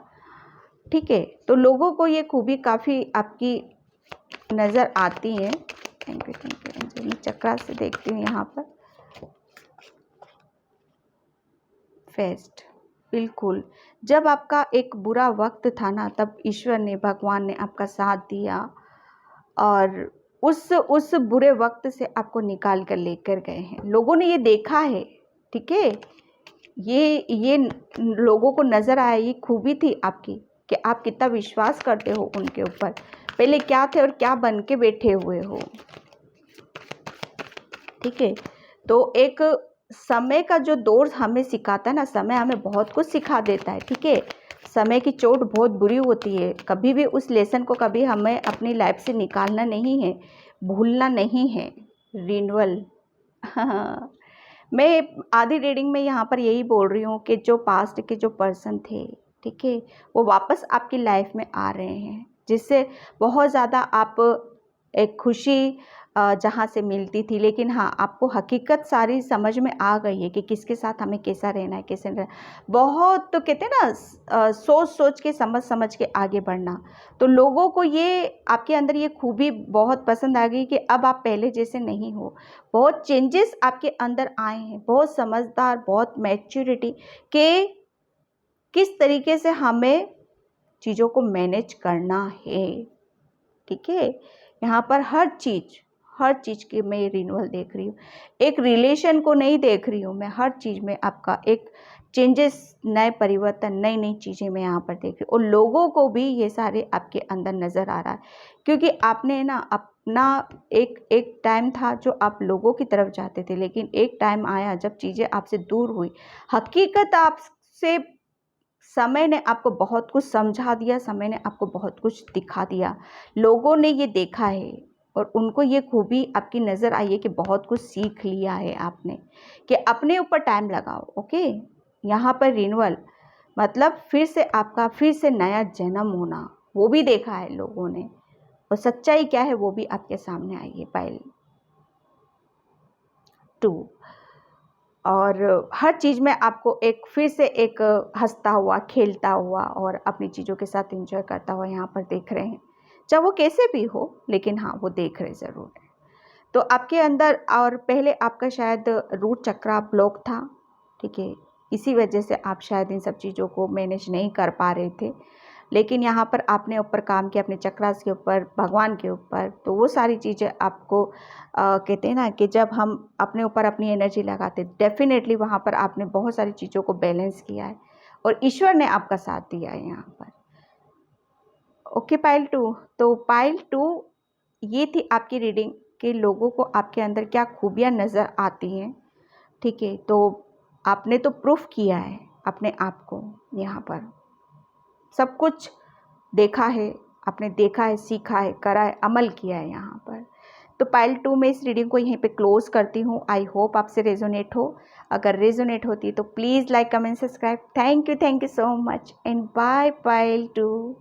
ठीक है। तो लोगों को ये खूबी काफ़ी आपकी नज़र आती है। Thank you angel. मैं चक्रा से देखती हूँ यहाँ पर। फेस्ट, बिल्कुल। जब आपका एक बुरा वक्त था ना, तब ईश्वर ने, भगवान ने आपका साथ दिया और उस बुरे वक्त से आपको निकाल कर लेकर गए हैं। लोगों ने ये देखा है, ठीक है। ये लोगों को नज़र आया, ये खूबी थी आपकी कि आप कितना विश्वास करते हो उनके ऊपर। पहले क्या थे और क्या बन के बैठे हुए हो, ठीक है। तो एक समय का जो दौर हमें सिखाता है ना, समय हमें बहुत कुछ सिखा देता है, ठीक है। समय की चोट बहुत बुरी होती है। कभी भी उस लेसन को कभी हमें अपनी लाइफ से निकालना नहीं है, भूलना नहीं है। रिन्यूअल हाँ, मैं आधी रीडिंग में यहाँ पर यही बोल रही हूँ कि जो पास्ट के जो पर्सन थे, ठीक है, वो वापस आपकी लाइफ में आ रहे हैं, जिससे बहुत ज़्यादा आप एक खुशी जहाँ से मिलती थी। लेकिन हाँ, आपको हकीकत सारी समझ में आ गई है कि किसके साथ हमें कैसा रहना है, कैसे रहना है। बहुत तो कहते हैं ना, सोच सोच के, समझ समझ के आगे बढ़ना। तो लोगों को ये आपके अंदर ये खूबी बहुत पसंद आ गई कि अब आप पहले जैसे नहीं हो। बहुत चेंजेस आपके अंदर आए हैं, बहुत समझदार, बहुत मैच्योरिटी के किस तरीके से हमें चीज़ों को मैनेज करना है, ठीक है। यहाँ पर हर चीज़ की मैं रिन्यूअल देख रही हूँ। एक रिलेशन को नहीं देख रही हूँ मैं, हर चीज़ में आपका एक चेंजेस, नए परिवर्तन, नई नई चीज़ें मैं यहाँ पर देख रही हूँ। और लोगों को भी ये सारे आपके अंदर नज़र आ रहा है, क्योंकि आपने ना अपना एक टाइम था जो आप लोगों की तरफ जाते थे, लेकिन एक टाइम आया जब चीज़ें आपसे दूर हुई। हकीकत आपसे, समय ने आपको बहुत कुछ समझा दिया, समय ने आपको बहुत कुछ दिखा दिया। लोगों ने ये देखा है और उनको ये खूबी आपकी नज़र आई है कि बहुत कुछ सीख लिया है आपने, कि अपने ऊपर टाइम लगाओ, ओके। यहाँ पर रिन्यूअल मतलब फिर से आपका फिर से नया जन्म होना, वो भी देखा है लोगों ने। और सच्चाई क्या है वो भी आपके सामने आई है। पाइल 2, और हर चीज़ में आपको एक फिर से एक हंसता हुआ, खेलता हुआ और अपनी चीज़ों के साथ एंजॉय करता हुआ यहाँ पर देख रहे हैं। चाहे वो कैसे भी हो, लेकिन हाँ, वो देख रहे ज़रूर है। तो आपके अंदर, और पहले आपका शायद रूट चक्रा ब्लॉक था, ठीक है। इसी वजह से आप शायद इन सब चीज़ों को मैनेज नहीं कर पा रहे थे। लेकिन यहाँ पर आपने ऊपर काम किया, अपने चक्रास के ऊपर, भगवान के ऊपर। तो वो सारी चीज़ें आपको कहते हैं ना कि जब हम अपने ऊपर अपनी एनर्जी लगाते, डेफिनेटली वहाँ पर आपने बहुत सारी चीज़ों को बैलेंस किया है और ईश्वर ने आपका साथ दिया है यहाँ पर। ओके पाइल 2, तो पाइल 2 ये थी आपकी रीडिंग के लोगों को आपके अंदर क्या खूबियाँ नज़र आती हैं, ठीक है। तो आपने तो प्रूफ किया है अपने आप को, यहाँ पर सब कुछ देखा है, आपने देखा है, सीखा है, करा है, अमल किया है यहाँ पर। तो पाइल 2 में इस रीडिंग को यहीं पे क्लोज़ करती हूँ। आई होप आपसे रेजोनेट हो। अगर रेजोनेट होती है तो please like, comment, subscribe. Thank you so much and bye pile 2।